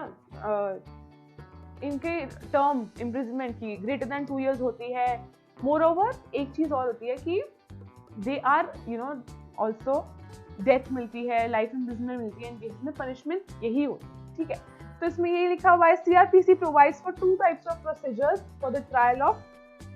S1: इनके टर्म इम्प्रिजनमेंट की ग्रेटर देन 2 years होती है। मोर ओवर एक चीज और होती है कि they are you know also death मिलती है, लाइफ इम्प्रिजनमेंट मिलती है, इन केसेस में पनिशमेंट यही होती है, ठीक है। तो इसमें ये लिखा हुआ है CRPC provides for 2 types of procedures for the trial of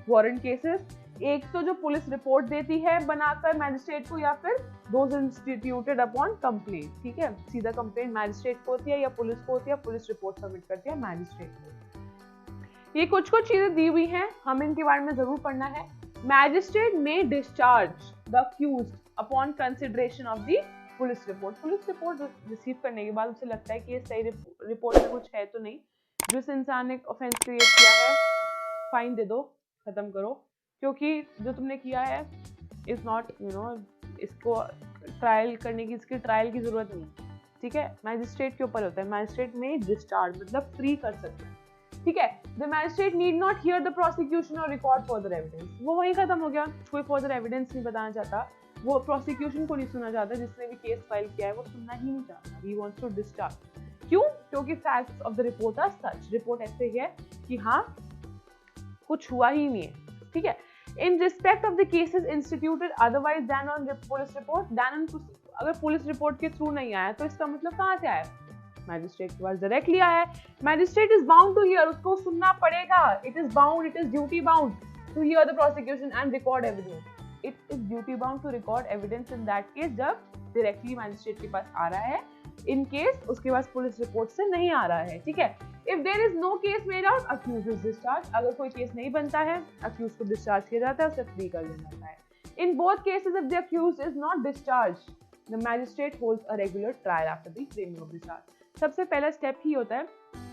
S1: warrant cases, एक तो जो पुलिस रिपोर्ट देती है बनाकर मैजिस्ट्रेट को या फिर दोज इंस्टीट्यूटेड अपॉन कंप्लेंट, ठीक है, सीधा कंप्लेंट मैजिस्ट्रेट को होती है या पुलिस को होती है, पुलिस रिपोर्ट सबमिट करती है मैजिस्ट्रेट को। ये कुछ चीजें दी हुई हैं, हमें इनके बारे में जरूर पढ़ना है। मैजिस्ट्रेट में discharge the accused upon consideration of the police report, police report receive करने के बाद उसे लगता है कि ये सही रिपोर्ट में कुछ है तो नहीं, जो इस इंसान ने ऑफेंस क्रिएट किया है फाइन दे दो, खत्म करो, क्योंकि जो तुमने किया है इज नॉट यू नो, इसको ट्रायल करने की, इसकी ट्रायल की जरूरत नहीं, ठीक है। मैजिस्ट्रेट के ऊपर होता है, मैजिस्ट्रेट में डिस्चार्ज मतलब फ्री कर सकते हैं, ठीक है। The magistrate need not here the prosecution और रिकॉर्ड फर्दर एविडेंस, वो वहीं खत्म हो गया, कोई फर्दर एविडेंस नहीं बताना चाहता, वो प्रोसिक्यूशन को नहीं सुनना चाहता, जिसने भी केस फाइल किया है वो सुनना ही नहीं चाहता, ही वांट्स टू डिस्चार्ज। क्यों? क्योंकि facts of the report are such, report ऐसे ही है कि हाँ कुछ हुआ ही नहीं है, ठीक है। In respect of the cases instituted otherwise than on police report, then अगर पुलिस रिपोर्ट के थ्रू नहीं आया तो इसका मतलब कहाँ से आया? मैजिस्ट्रेट के पास डायरेक्टली आया है। Magistrate is bound to hear, उसको सुनना पड़ेगा। It is bound, it is duty bound to hear the prosecution and record evidence. It is duty bound to record evidence in that case, जब डायरेक्टली मैजिस्ट्रेट के पास आ रहा है, इन केस उसके पास पुलिस रिपोर्ट से नहीं आ रहा है, ठीक है। If there is no case made out, accuse is discharge. अगर कोई केस नहीं बनता है, अक्यूज को डिस्चार्ज किया जाता है, उसे फ्री कर दिया जाता है। In both cases if the accuse is not discharge, the magistrate holds a regular trial after the framing of the charge. सबसे पहला स्टेप ही होता है,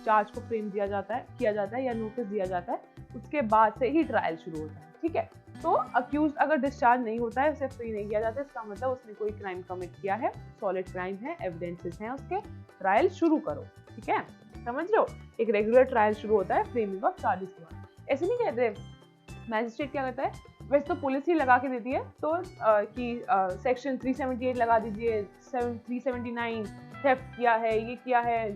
S1: चार्ज को फ्रेम किया जाता है या नोटिस दिया जाता है, उसके बाद से ही ट्रायल शुरू होता है, ठीक है। तो अक्यूज अगर डिस्चार्ज नहीं होता है, उसे फ्री नहीं किया जाता, इसका मतलब उसने कोई क्राइम कमिट किया है, सॉलिड क्राइम है, एविडेंसेस हैं उसके, ट्रायल शुरू करो, ठीक है। समझ रहे हो? एक रेगुलर ट्रायल शुरू होता है फ्रेमिंग ऑफ चार्जेस के बाद। ऐसे नहीं कहते मैजिस्ट्रेट क्या करता है, वैसे तो पुलिस ही लगा के देती है, तो कि सेक्शन 378 लगा दीजिए, 379 थेफ्ट किया है, ये किया है,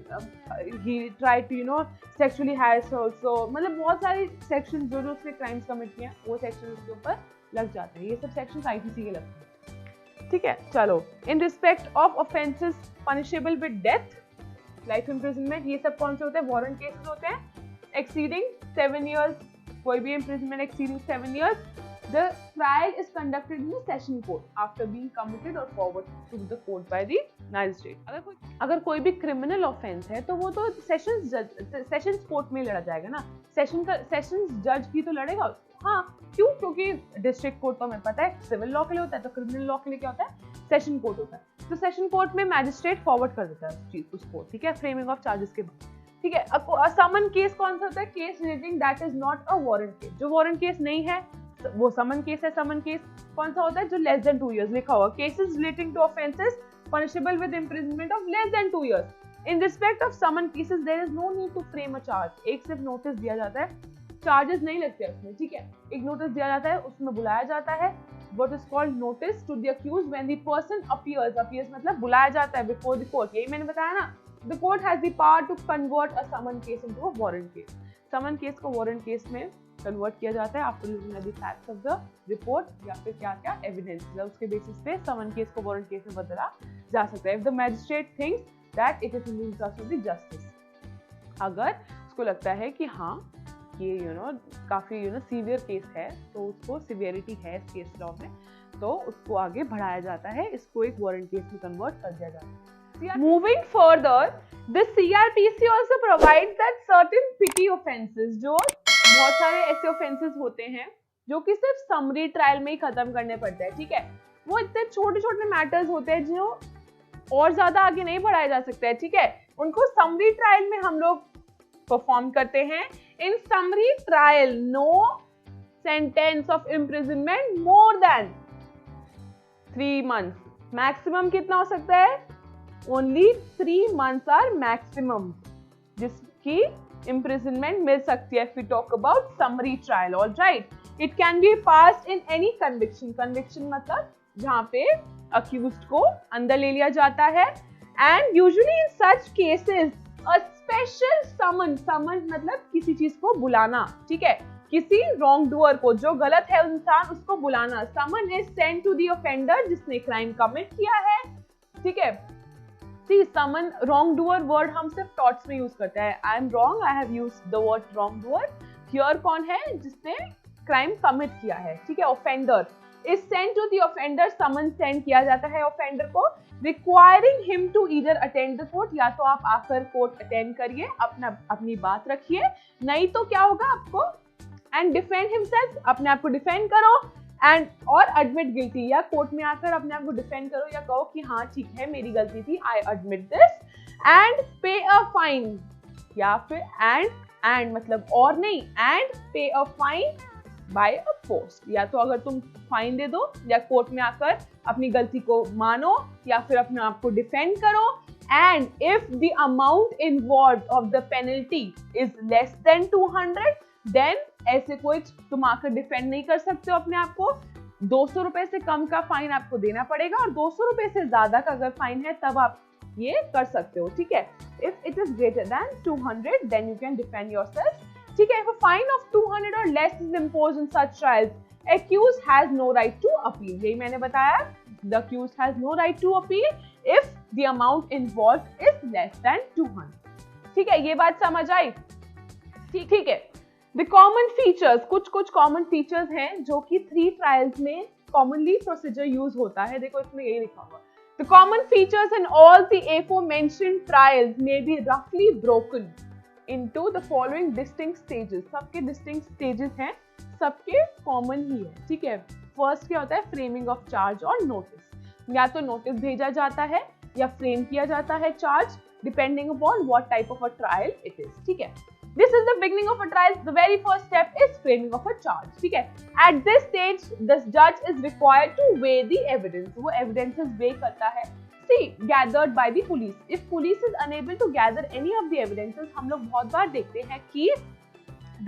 S1: he try to sexually harass also, मतलब बहुत सारे सेक्शन जो उसने क्राइम्स कमिट किए हैं वो सेक्शन उसके ऊपर लग जाते हैं। ये सब सेक्शन आईपीसी के लगते हैं, ठीक है। चलो, इन respect of offences punishable with death, life imprisonment, ये सब कौन से होते हैं? वारंट केसेस होते हैं। एक्सीडिंग 7 years, कोई भी imprisonment exceeding 7 years, the trial is conducted in the session court after being committed or forwarded to the court by the magistrate। अगर कोई भी क्रिमिनल ऑफेंस है तो वो तो सेशंस कोर्ट में लड़ा जाएगा ना, सेशंस जज भी तो लड़ेगा। हाँ, क्यों? क्योंकि डिस्ट्रिक्ट कोर्ट तो हमें पता है सिविल लॉ के लिए होता है, तो क्रिमिनल लॉ के लिए क्या होता है? सेशन कोर्ट होता है। तो सेशन कोर्ट में मैजिस्ट्रेट फॉरवर्ड कर देता है उसको, ठीक है, फ्रेमिंग ऑफ चार्जेस के बाद, ठीक है। समन केस कौन सा होता है? Case relating that is not a warrant case. जो वारंट केस नहीं है वो समन केस है। समन केस कौन सा होता है? जो लेस देन 2 years लिखा हुआ, cases relating to offences punishable with imprisonment of less than 2 years। In respect of summon cases there is no need to frame a charge. एक सिर्फ नोटिस दिया जाता है, चार्जेस नहीं लगते उसमें, ठीक है। एक नोटिस दिया जाता है, उसमें बुलाया जाता है, what is called notice to the accused when the person appears मतलब बुलाया जाता है before the court। यही मैंने बताया ना, the court has the power to convert a summon case into a warrant case। Summon case को वारंट केस में कन्वर्ट किया जाता है after looking at the facts of the report, या फिर क्या क्या एविडेंस, उसके बेसिस पे समन केस को वारंट केस में बदला जा सकता है। If the magistrate thinks that it is in the interest of the justice, अगर उसको लगता है कि हाँ ये काफी सीवियर केस है, तो उसको सिवियरिटी है इस केस लॉ में, तो उसको आगे बढ़ाया जाता है, इसको एक वारंट केस में कन्वर्ट कर दिया जाता है। Moving further, the CRPC also provides that certain petty offences, जो बहुत सारे ऐसे offences होते हैं जो कि सिर्फ समरी ट्रायल में ही खत्म करने पड़ते हैं, ठीक है। वो इतने छोटे छोटे मैटर्स होते हैं जो और ज्यादा आगे नहीं बढ़ाया जा सकता है, ठीक है। उनको समरी ट्रायल में हम लोग परफॉर्म करते हैं। In summary trial no sentence of imprisonment more than 3 months। Maximum कितना हो सकता है? Only 3 months are maximum जिसकी imprisonment मिल सकती है। If we talk about summary trial, all right, it can be passed in any conviction। Conviction मतलब जहाँ पे accused को अंदर ले लिया जाता है। And usually in such cases a special summon मतलब किसी चीज को बुलाना, ठीक है, किसी wrong doer को, जो गलत है इंसान, उसको बुलाना। Summon is sent to the offender जिसने crime commit किया है, ठीक है। See, summon wrong doer word हम सिर्फ torts में यूज करते हैं। I am wrong, I have used the word wrong doer। Here कौन है? जिसने crime commit किया है, ठीक है। Offender is sent to the offender, summon send किया जाता है offender को, requiring him to either attend the court, या तो आप आकर कोर्ट अटेंड करिए, अपनी बात रखिए, नहीं तो क्या होगा आपको, and defend himself, अपने आप को डिफेंड करो, एंड और एडमिट गिल्टी, या कोर्ट में आकर अपने आप को डिफेंड करो या कहो कि हाँ ठीक है मेरी गलती थी, I admit this, and pay a fine, या फिर एंड मतलब और नहीं, and pay a fine by a post, या तो अगर तुम फाइन दे दो या कोर्ट में आकर अपनी गलती को मानो या फिर अपने आप को डिफेंड करो। And if the amount involved of the penalty is less than 200, then ऐसे कोई तुम आकर डिफेंड नहीं कर सकते हो अपने आप को। 200 रुपए से कम का फाइन आपको देना पड़ेगा, और 200 रुपए से ज्यादा का अगर फाइन है तब आप ये कर सकते हो, ठीक है। If it is greater than 200 then you can defend yourself, ठीक है। If a fine of 200 or less is imposed in such trials, accused has no right to appeal. यही मैंने बताया, the accused has no right to appeal if the amount involved is less than 200. ठीक है, ये बात समझ आई? ठीक है. The common features, कुछ common features हैं जो कि 3 trials में commonly procedure use होता है. देखो इसमें यही लिखा हुआ. The common features in all the aforementioned trials may be roughly broken into the following distinct stages. सबके distinct stages हैं, सबके common ही है. ठीक है. First क्या होता है? Framing of charge और notice. या तो notice भेजा जाता है या frame किया जाता है charge, depending upon what type of a trial it is. ठीक है. This is the beginning of a trial. The very first step is framing of a charge. ठीक है. At this stage, the judge is required to weigh the evidence. वो evidences weigh करता है. See, gathered by the police. If police is unable to gather any of the evidences, हम लोग बहुत बार देखते हैं कि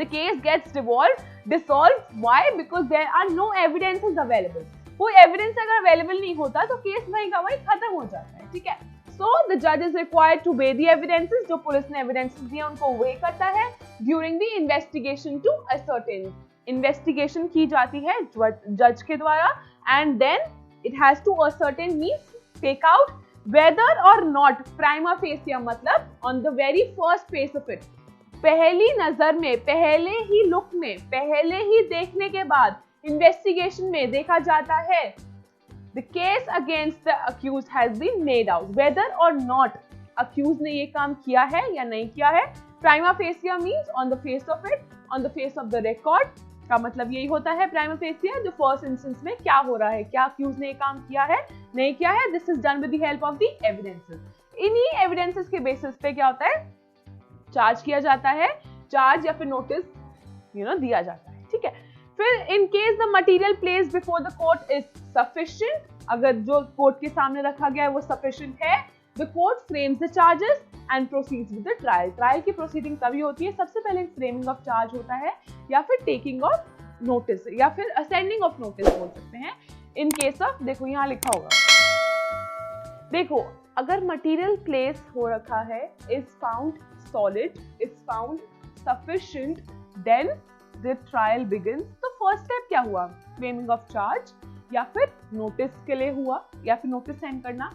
S1: the case gets dissolved. Why? Because there are no evidences available. कोई evidence अगर available नहीं होता तो case वहीं का वहीं खत्म हो जाता है. ठीक है. So the judge is required to weigh the evidences. जो पुलिस ने evidences दिए उनको weigh करता है during the investigation to ascertain. Investigation की जाती है judge के द्वारा and then it has to ascertain means take out whether or not prima facie मतलब on the very first face of it. पहली नजर में, पहले ही लुक में, पहले ही देखने के बाद investigation में देखा जाता है The case against the accused has been made out. Whether or not accused ने ये काम किया है या नहीं किया है. Prima facie means on the face of it, on the face of the record. का मतलब यही होता है prima facie. The first instance में क्या हो रहा है, क्या accused ने ये काम किया है, नहीं किया है. This is done with the help of the evidences. इन्हीं evidences के basis पे क्या होता है, charge किया जाता है, charge या फिर notice, दिया जाता है. ठीक है. फिर in case the material placed before the court is sufficient, अगर जो कोर्ट के सामने रखा गया है वो sufficient है, the court frames the charges and proceeds with the trial. Trial की प्रोसीडिंग तभी होती है, सबसे पहले framing of charge होता है या फिर taking of notice या फिर ascending of notice बोल सकते हैं. In case of, देखो यहाँ लिखा होगा, देखो अगर material place हो रखा है is found solid, is found sufficient, then the trial begins. तो फर्स्ट स्टेप क्या हुआ, फ्रेमिंग ऑफ चार्ज या फिर नोटिस के लिए हुआ या फिर नोटिस सेंड करना.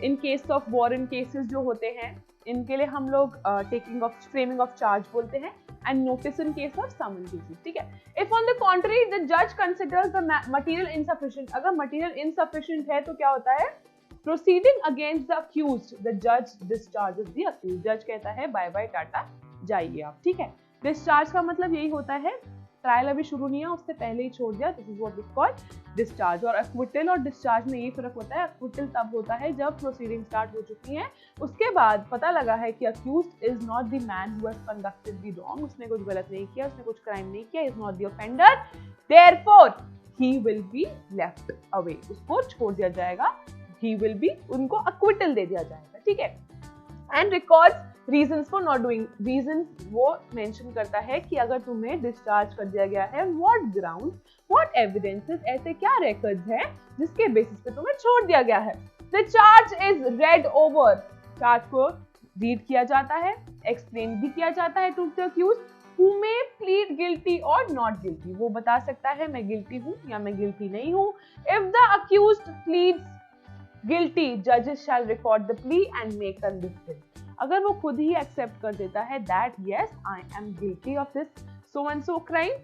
S1: In case of warrant cases जो होते हैं इनके लिए हम लोग taking of framing of charge बोलते हैं and notice in case of summon cases. ठीक है. If on the contrary the जज कंसिडर्स द मटेरियल इनसफिशिएंट, अगर मटेरियल इनसफिशिएंट है तो क्या होता है, proceeding against the accused the जज डिस्चार्जेस द अक्यूज्ड. जज कहता है बाय बाय टाटा जाइए आप. ठीक है. डिस्चार्ज का मतलब यही होता है, ट्रायल अभी शुरू नहीं है उससे पहले ही छोड़ दिया. This is what is called discharge. और एक्विटल और डिस्चार्ज में ये फर्क होता है. एक्विटल तब होता है जब प्रोसीडिंग स्टार्ट हो चुकी है, उसके बाद पता लगा है कि accused is not the man who has conducted the wrong, उसने कुछ गलत नहीं किया, उसने कुछ क्राइम नहीं किया, is not the offender, therefore he will be left away. उसको छोड़ दिया जाएगा, ही विल बी, उनको एक्विटल दे दिया जाएगा. ठीक है. And records reasons for not doing, reason वो मेंशन करता है कि अगर तुम्हें डिस्चार्ज कर दिया गया है, व्हाट ग्राउंड, व्हाट एविडेंसेस, ऐसे क्या रिकॉर्ड्स हैं जिसके बेसिस पे तुम्हें छोड़ दिया गया है. The charge is read over, charge को रीड किया जाता है, एक्सप्लेन भी किया जाता है to the accused who may plead guilty or not guilty. वो बता सकता है मैं गिल्टी हूँ या मैं गिल्टी नहीं हूँ. If the accused pleads guilty, judges shall record the plea and make a decision. अगर वो खुद ही एक्सेप्ट कर देता है that yes I am guilty of this so and so crime,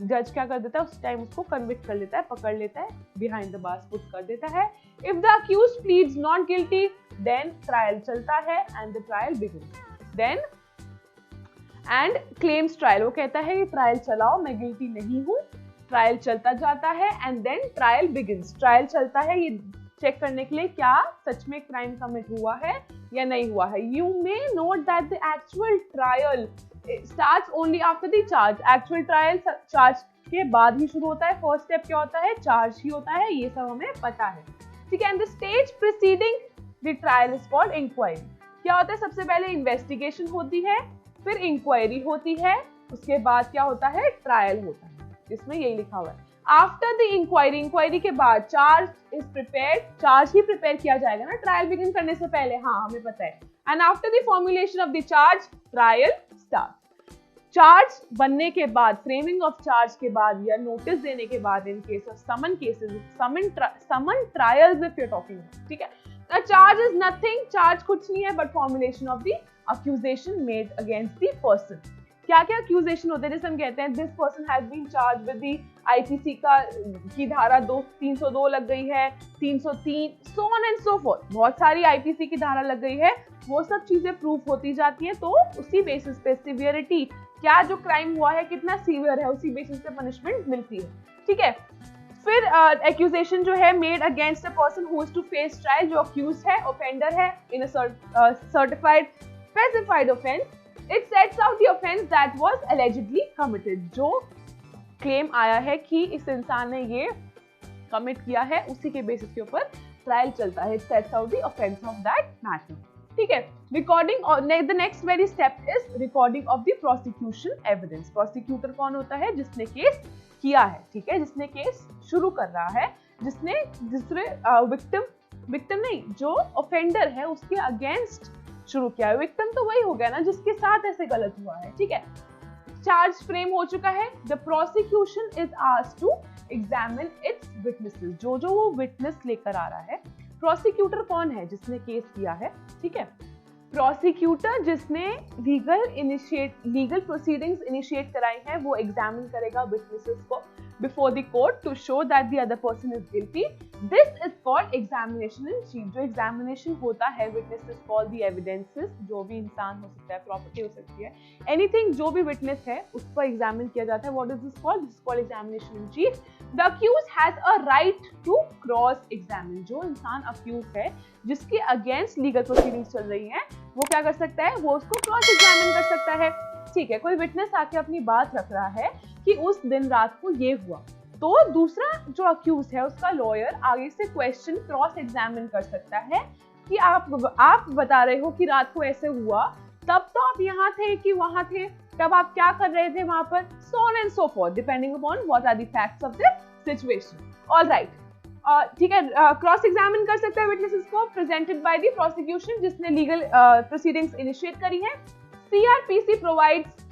S1: जज क्या कर देता है उस टाइम उसको कन्विक्ट कर लेता है, पकड़ लेता है, बिहाइंड द बार्स पुट कर देता है. If the accused pleads not guilty, then trial चलता है and the trial begins. Then and claims trial, वो कहता है कि ट्रायल चलाओ, मैं गिल्टी नहीं हूँ, ट्रायल चलता जाता है and then trial begins. Trial चलता है ये चेक करने के लिए क्या सच में क्राइम कमिट हुआ है या नहीं हुआ है. You may note that the actual trial starts only after the charge. Actual trial charge के बाद ही शुरू होता है. फर्स्ट स्टेप क्या होता है, चार्ज ही होता है, ये सब हमें पता है. ठीक है. And the stage preceding the trial is called inquiry. क्या होता है, सबसे पहले इन्वेस्टिगेशन होती है, फिर इंक्वायरी होती है, उसके बाद क्या होता है, ट्रायल होता है. इसमें यही लिखा हुआ है. आफ्टर द इंक्वायरी, इंक्वायरी के बाद charge is prepared, charge he prepare किया जाएगा ना ट्रायल बिगिन करने से पहले, हाँ हमें पता है. And after the formulation of the charge trial start. Charge बनने के बाद, फ्रेमिंग ऑफ चार्ज के बाद या नोटिस देने के बाद, in case of summon cases, summon trials if you talking, ठीक है। A charge is nothing, charge कुछ नहीं है but formulation of the accusation made against the person। क्या क्या accusation होते हैं, जैसे हम कहते हैं this person has been charged with the IPC की धारा 302 लग गई है, 303, so on and so forth, बहुत सारी IPC की धारा लग गई है, वो सब चीजें प्रूफ होती जाती हैं, तो उसी बेसिस पे सिवियरिटी, क्या जो क्राइम हुआ है कितना सीवियर है, उसी बेसिस पे पनिशमेंट मिलती है, ठीक है। फिर एक्यूजेशन जो है made against a person who is to face trial, जो अक्यूज है, ऑफेंडर है in a certified specified offence, it sets out the offence that was allegedly committed, जो क्लेम आया है कि इस इंसान ने ये कमिट किया है, उसी के बेसिस के ऊपर ट्रायल चलता है, it sets out the offence of that matter, ठीक है। Recording, the next worry step is recording of the prosecution evidence. Prosecutor कौन होता है, जिसने केस किया है, ठीक है, जिसने केस शुरू कर रहा है, जिसने दूसरे विक्टिम नहीं, जो ऑफेंडर है उसके अगेंस्ट शुरू किया है। विक्टिम तो वही हो गया ना जिसके साथ ऐसे गलत हुआ है, ठीक है। चार्ज फ्रेम हो चुका है, the prosecution is asked to examine its witnesses, जो वो विटनेस लेकर आ रहा है। प्रोसिक्यूटर कौन है, जिसने केस किया है, ठीक है। प्रोसिक्यूटर जिसने लीगल प्रोसीडिंग्स इनिशिएट कराई हैं, वो एग्जामिन करेगा विटनेसेस को before the court to show that the other person is guilty. This is called examination in chief. जो एग्जामिनेशन होता है, विटनेसेस कॉल द एविडेंसेस, जो भी इंसान हो सकता है, प्रॉपर्टी हो सकती है, एनीथिंग जो भी विटनेस है उस पर एग्जामिन किया जाता है। What is this called? This is called examination in chief. The accuse has a right to cross examine. जो इंसान अक्यूज है, जिसके अगेंस्ट लीगल प्रोसीडिंग्स चल रही हैं, वो क्या कर सकता है, वो उसको क्रॉस एग्जामिन कर सकता है, ठीक है। कोई विटनेस आके अपनी बात रख रहा है कि उस दिन रात को ये हुआ, तो दूसरा जो अक्यूज है उसका लॉयर आगे से क्वेश्चन क्रॉस एग्जामिन कर सकता है कि आप बता रहे हो कि रात को ऐसे हुआ, तब तो आप यहाँ थे कि वहां थे, तब आप क्या कर रहे थे वहां पर, so on and so forth, depending upon what are the facts of the situation. All right, ठीक है। क्रॉस एग्जामिन कर सकता है विटनेसेस को, प्रेजेंटेड बाय द प्रोसिक्यूशन, जिसने लीगल प्रोसीडिंग्स इनिशिएट करी है। CRPC provides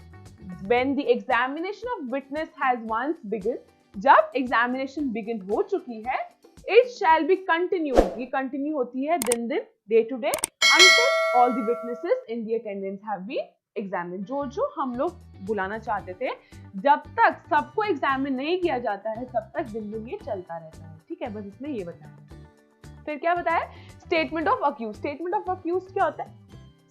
S1: when the examination of witness has once begun, जब एग्जामिनेशन बिगिन हो चुकी है, it shall be continued, ये कंटिन्यू होती है दिन दिन, day to day, until all the witnesses in the attendance have been examined। जो हम लोग बुलाना चाहते थे, जब तक सबको एग्जामिन नहीं किया जाता है, तब तक दिन दिन ये चलता रहता है, ठीक है। बस इसमें ये बताया। फिर क्या बताया? Statement of accuse. Statement of accuse क्या होता है?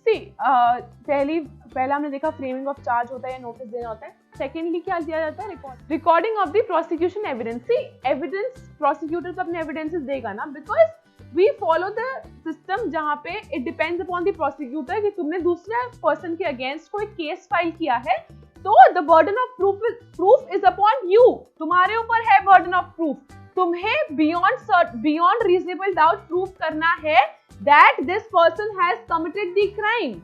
S1: पहला हमने देखा फ्रेमिंग ऑफ चार्ज होता है या नोटिस देना होता है। सेकेंडली क्या दिया जाता है? Recording of the prosecution evidence. Evidence prosecutor तो अपने एविडेंसेस देगा ना, because we follow the system जहाँ पे it depends upon the prosecutor कि तुमने दूसरे पर्सन के अगेंस्ट कोई केस फाइल किया है, तो the burden of proof is upon you. तुम्हारे ऊपर है बर्डन ऑफ प्रूफ, तुम्हें बियॉन्ड रीजनेबल डाउट प्रूव करना है that this person has committed the crime,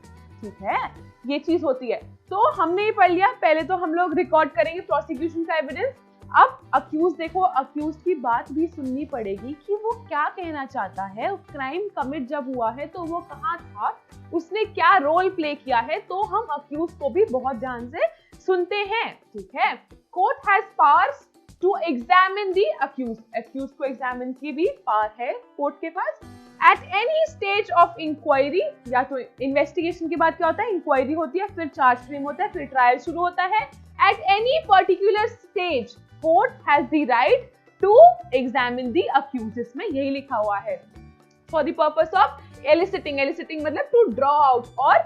S1: ठीक है, ये चीज होती है। तो हमने ये पढ़ लिया, पहले तो हम लोग रिकॉर्ड करेंगे प्रोसिक्यूशन का एविडेंस। अब अक्यूज देखो, अक्यूज की बात भी सुननी पड़ेगी कि वो क्या कहना चाहता है, क्राइम कमिट जब हुआ है तो वो कहाँ था, उसने क्या रोल प्ले किया है, तो हम अक्यूज को भी बहुत ध्यान से सुनते हैं, ठीक है। Court has powers to examine the accuse. Accuse को एग्जामिन की भी पावर है कोर्ट के पास। At any stage of inquiry, या तो इन्वेस्टिगेशन के बाद क्या होता है, इंक्वायरी होती है, फिर चार्ज फ्रेम होता है, फिर ट्रायल शुरू होता है। At any particular stage, court has the right to examine the accused। इसमें यही लिखा हुआ है। For the purpose of eliciting, eliciting मतलब to draw out, और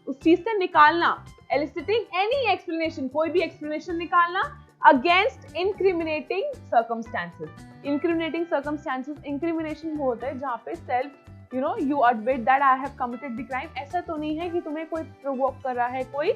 S1: उस चीज से निकालना, eliciting any explanation, कोई भी explanation निकालना against incriminating circumstances। incriminating circumstances, incrimination वो होता है जहाँ पे self you admit that I have committed the crime। ऐसा तो नहीं है कि तुम्हें कोई provoke कर रहा है, कोई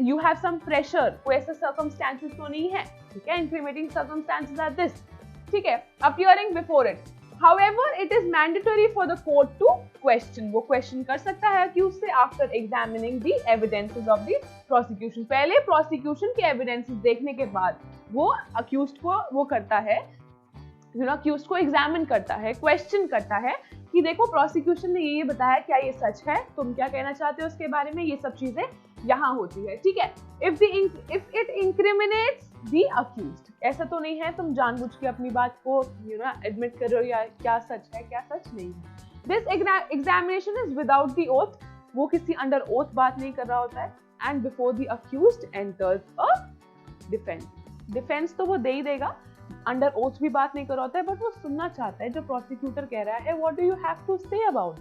S1: you have some pressure, कोई ऐसा circumstances तो नहीं है, ठीक है। incriminating circumstances are this, ठीक है। appearing before it, however it is mandatory for the court to question। वो question कर सकता है कि उससे after examining the evidences of the prosecution। पहले prosecution के evidences देखने के बाद वो accused को वो करता है, accused को examine करता है, question करता है कि देखो prosecution ने ये बताया, क्या ये सच है, तुम क्या कहना चाहते हो उसके बारे में, ये सब चीजें यहाँ होती है, ठीक है। इफ इट इंक्रिमिनेट्स द अक्यूज्ड, ऐसा तो नहीं है तुम जानबूझ के अपनी बात को एडमिट कर रहे हो या क्या सच है क्या सच नहीं है। This examination is without the oath, वो किसी अंडर ओथ बात नहीं कर रहा होता है। And before the accused enters a defence, defence तो वो दे ही देगा, अंडर ओथ भी बात नहीं कर रहा होता है, बट वो सुनना चाहता है जो प्रोसिक्यूटर कह रहा है, what do you have to say about,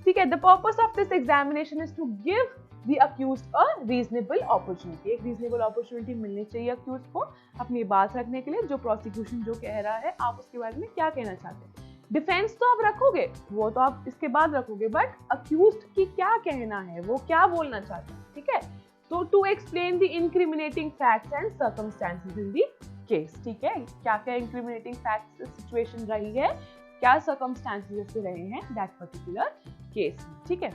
S1: ठीक है। The purpose of this examination is to give the accused a reasonable opportunity, एक रीजनेबल अपॉर्चुनिटी मिलनी चाहिए अक्यूज्ड को अपनी बात रखने के लिए, जो प्रोसिक्यूशन जो कह रहा है आप उसके बारे में क्या कहना चाहते हैं। डिफेंस तो आप रखोगे, वो तो आप इसके बाद रखोगे, बट अक्यूज्ड की क्या कहना है, वो क्या बोलना चाहता है, ठीक है। तो to explain the incriminating facts and circumstances in the case, ठीक है, क्या क्या इंक्रिमिनेटिंग फैक्ट्स सिचुएशन रही है, क्या सर्कमस्टेंसेस से रहे हैं दैट पर्टिकुलर केस, ठीक है।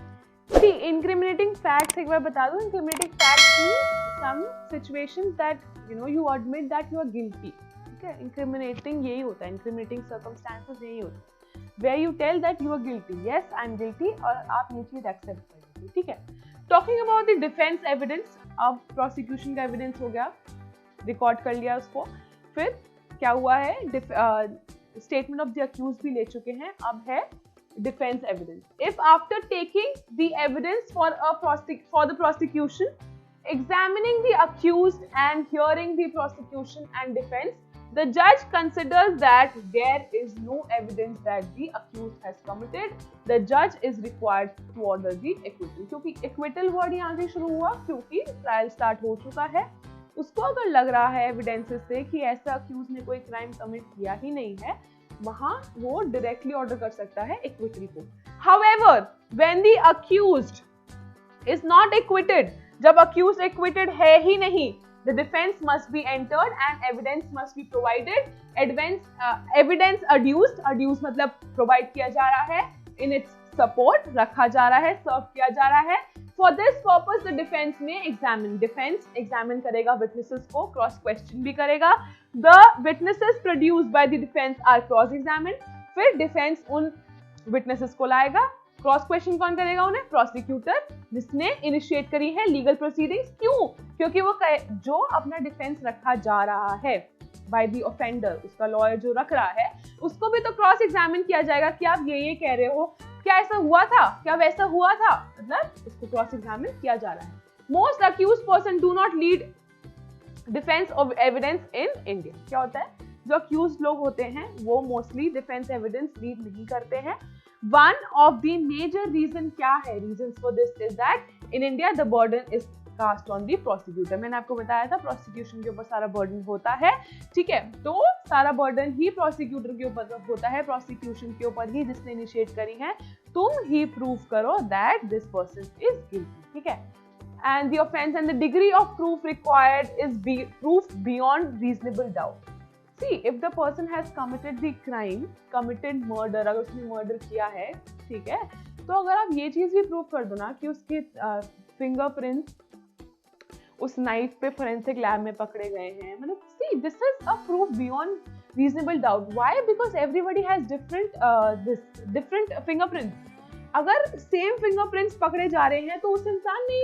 S1: सी इंक्रिमिनेटिंग फैक्ट्स एक बार बता दूं, incriminating facts mean some situations that you admit that you are guilty, ठीक है। इंक्रिमिनेटिंग यही होता है, इंक्रिमिनेटिंग सर्कमस्टेंसेस यही होता है, where you tell that you are guilty, yes I am guilty, और आप ये चीज एक्सेप्ट कर लीजिए, ठीक है। Talking about the defence evidence, अब प्रोसिक्यूशन का एविडेंस हो गया, रिकॉर्ड कर लिया उसको, फिर क्या हुआ है, स्टेटमेंट ऑफ द अक्यूज भी ले चुके हैं, अब है defence evidence. If after taking the evidence for the prosecution, examining the accused and hearing the prosecution and defense, the judge considers that there is no evidence that the accused has committed, the judge is required to order the acquittal। क्योंकि acquittal word यहाँ से शुरू हुआ क्योंकि ट्रायल स्टार्ट हो चुका है, उसको अगर लग रहा है एविडेंसेस से कि ऐसा अक्यूज ने कोई क्राइम कमिट किया ही नहीं है, वहां वो डायरेक्टली ऑर्डर कर सकता है एक्विटल को। However, when the accused is not acquitted, जब accused acquitted है ही नहीं, the defense must be entered and evidence must be provided, evidence adduced मतलब provide किया जा रहा है, in its support रखा जा रहा है, serve किया जा रहा है। For this purpose the defense may examine, defense examine करेगा witnesses को, cross question भी करेगा, the witnesses produced by the defense are cross examined, फिर defense उन witnesses को लाएगा, क्रॉस क्वेश्चन कौन करेगा उन्हें, प्रोसिक्यूटर, जिसने इनिशिएट करी है लीगल प्रोसीडिंग्स। क्यों, क्योंकि वो जो अपना डिफेंस रखा जा रहा है बाय द ऑफेंडर, उसका लॉयर जो रख रहा है, उसको भी तो क्रॉस एग्जामिन किया जाएगा कि आप ये कह रहे हो, क्या ऐसा हुआ था, क्या वैसा हुआ था, मतलब उसको क्रॉस एग्जामिन किया जा रहा है। Most accused person do not lead defence of evidence in India. क्या होता है, जो अक्यूज्ड लोग होते हैं वो मोस्टली डिफेंस एविडेंस लीड नहीं करते हैं। One of the major reason क्या है, reasons for this is that in India the burden is cast on the prosecutor। मैंने आपको बताया था prosecution के ऊपर सारा burden होता है, ठीक है, तो सारा burden ही prosecutor के ऊपर होता है, prosecution के ऊपर ही जिसने initiate करी है, तुम ही prove करो that this person is guilty, ठीक है। And the offense and the degree of proof required is proof beyond reasonable doubt। See, if the person has committed the crime, committed murder, अगर उसने मर्डर किया है, ठीक है, तो अगर आप ये चीज भी प्रूव कर दो ना कि उसके फिंगरप्रिंट्स उस नाइफ पे फोरेंसिक लैब में पकड़े गए हैं, मतलब see, this is a proof beyond reasonable doubt। Why? Because everybody has different fingerprints। अगर सेम फिंगरप्रिंट्स पकड़े जा रहे हैं तो उस इंसान ने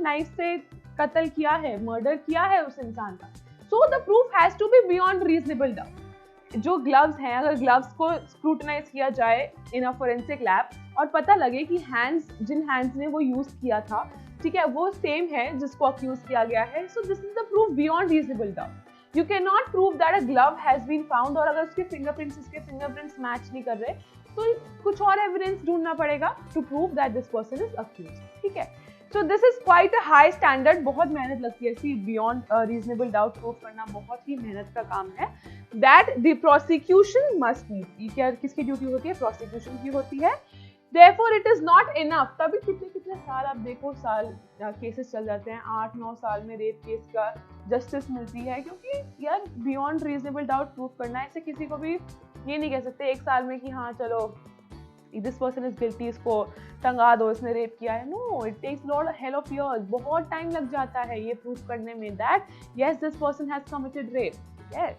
S1: नाइफ से कत्ल किया है, मर्डर किया है उस इंसान का। So the proof has to be beyond reasonable doubt। जो ग्लव्स हैं, अगर ग्लव्स को स्क्रूटनाइज किया जाए इन अ फोरेंसिक लैब और पता लगे कि जिन हैंड्स ने वो यूज किया था, ठीक है, वो सेम है जिसको अक्यूज किया गया है, so this is the proof beyond reasonable doubt। You cannot prove that a glove has been found, और अगर उसके फिंगरप्रिंट्स मैच नहीं कर रहे तो कुछ और एविडेंस ढूंढना पड़ेगा to prove that this person is accuse, ठीक है। So this is quite a high standard, बहुत मेहनत लगती है इसी beyond reasonable doubt प्रूव करना, बहुत ही मेहनत का काम है। That the prosecution must meet, ये क्या किसकी ड्यूटी होती है, प्रोसिक्यूशन की होती है। Therefore it is not enough, तभी कितने साल आप देखो, केसेस चल जाते हैं, 8-9 साल में रेप केस का जस्टिस मिलती है, क्योंकि यार बियॉन्ड रीजनेबल डाउट प्रूव करना है, इसे किसी को भी ये नहीं कह सकते एक साल में कि हाँ चलो दिस पर्सन इज गिल्टी, इसको टंगा दो, इसने रेप किया है। No, it takes lot hell of years, बहुत टाइम लग जाता है ये प्रूफ करने में that yes this person has committed rape. Yes,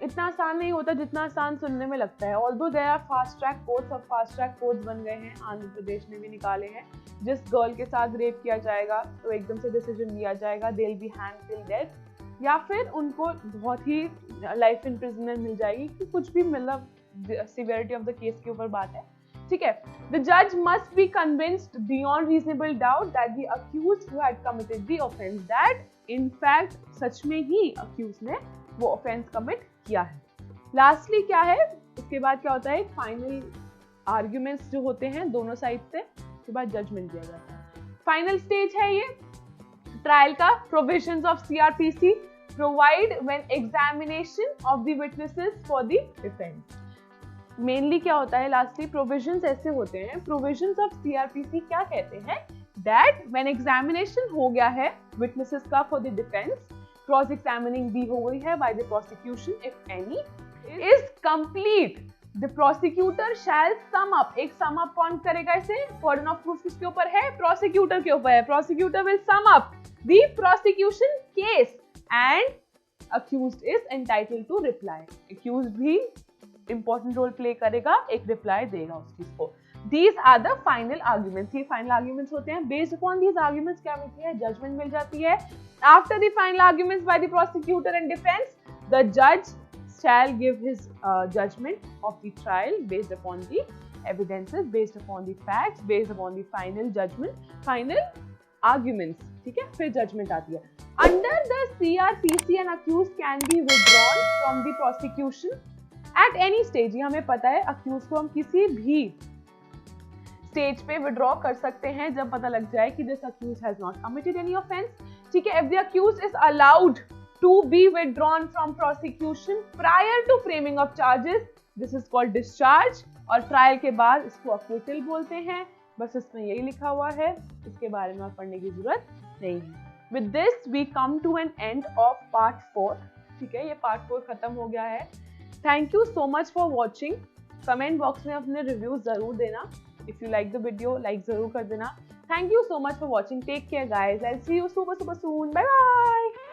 S1: इतना आसान नहीं होता जितना आसान सुनने में लगता है। Although there are fast track courts, अब फास्ट ट्रैक कोर्ट्स बन गए हैं, आंध्र प्रदेश ने भी निकाले हैं, जिस गर्ल के साथ रेप किया जाएगा तो एकदम से डिसीजन लिया जाएगा, they will be hanged till death, या फिर उनको बहुत ही लाइफ इम्प्रिजनमेंट मिल जाएगी, कि कुछ भी मतलब सिवियरिटी ऑफ द केस के ऊपर बात है, ठीक है। द जज must be convinced beyond reasonable doubt that the accused who had committed the offence, that in fact सच में ही अक्यूज ने वो ऑफेंस कमिट किया है। लास्टली क्या है, उसके बाद क्या होता है, फाइनल आर्ग्यूमेंट्स जो होते हैं दोनों साइड से, उसके बाद जजमेंट दिया जाता है। फाइनल स्टेज है ये ट्रायल का। Provisions of CrPC provide when examination of the witnesses for the defence. Mainly क्या होता है, लास्टली प्रोविजंस ऐसे होते हैं, प्रोविजंस ऑफ सीआरपीसी क्या कहते हैं, दैट व्हेन एग्जामिनेशन हो गया है विटनेसेस का for the defence, cross examining भी हो गई है by the prosecution if any is complete, the prosecutor shall sum up. एक सम अप कौन करेगा इसे, बर्डन ऑफ प्रूफ किसके ऊपर है, प्रोसिक्यूटर के ऊपर है। Prosecutor will sum up the prosecution case and accused is entitled to reply. Accused भी इंपॉर्टेंट रोल प्ले करेगा, एक रिप्लाई देगा उस चीज को। These are the final arguments. ये final arguments होते हैं। Based upon these arguments क्या मिलती है, judgment मिल जाती है। After the final arguments by the prosecutor and defense, the judge shall give his judgment of the trial based upon the evidences, based upon the facts, based upon the final judgment, final arguments. ठीक है, फिर judgment आती है। Under the CRPC, an accused can be withdrawn from the prosecution at any stage. ये हमें पता है, accused को हम किसी भी स्टेज पे विड्रॉ कर सकते हैं जब पता लग जाए कि this accuse has not committed any offence, ठीक है। If the accuse is allowed to be withdrawn from prosecution prior to framing of charges, this is called discharge, और ट्रायल के बाद इसको अक्विटल बोलते हैं। बस इसमें यही लिखा हुआ है, इसके बारे में पढ़ने की जरूरत नहीं है। With this we come to an end of part 4, ठीक है, ये पार्ट 4 खत्म हो गया है। Thank you so much for watching. Comment box में अपने रिव्यूज जरूर देना। If you like the video, like जरूर कर देना। Thank you so much for watching. Take care guys. I'll see you super soon. Bye bye.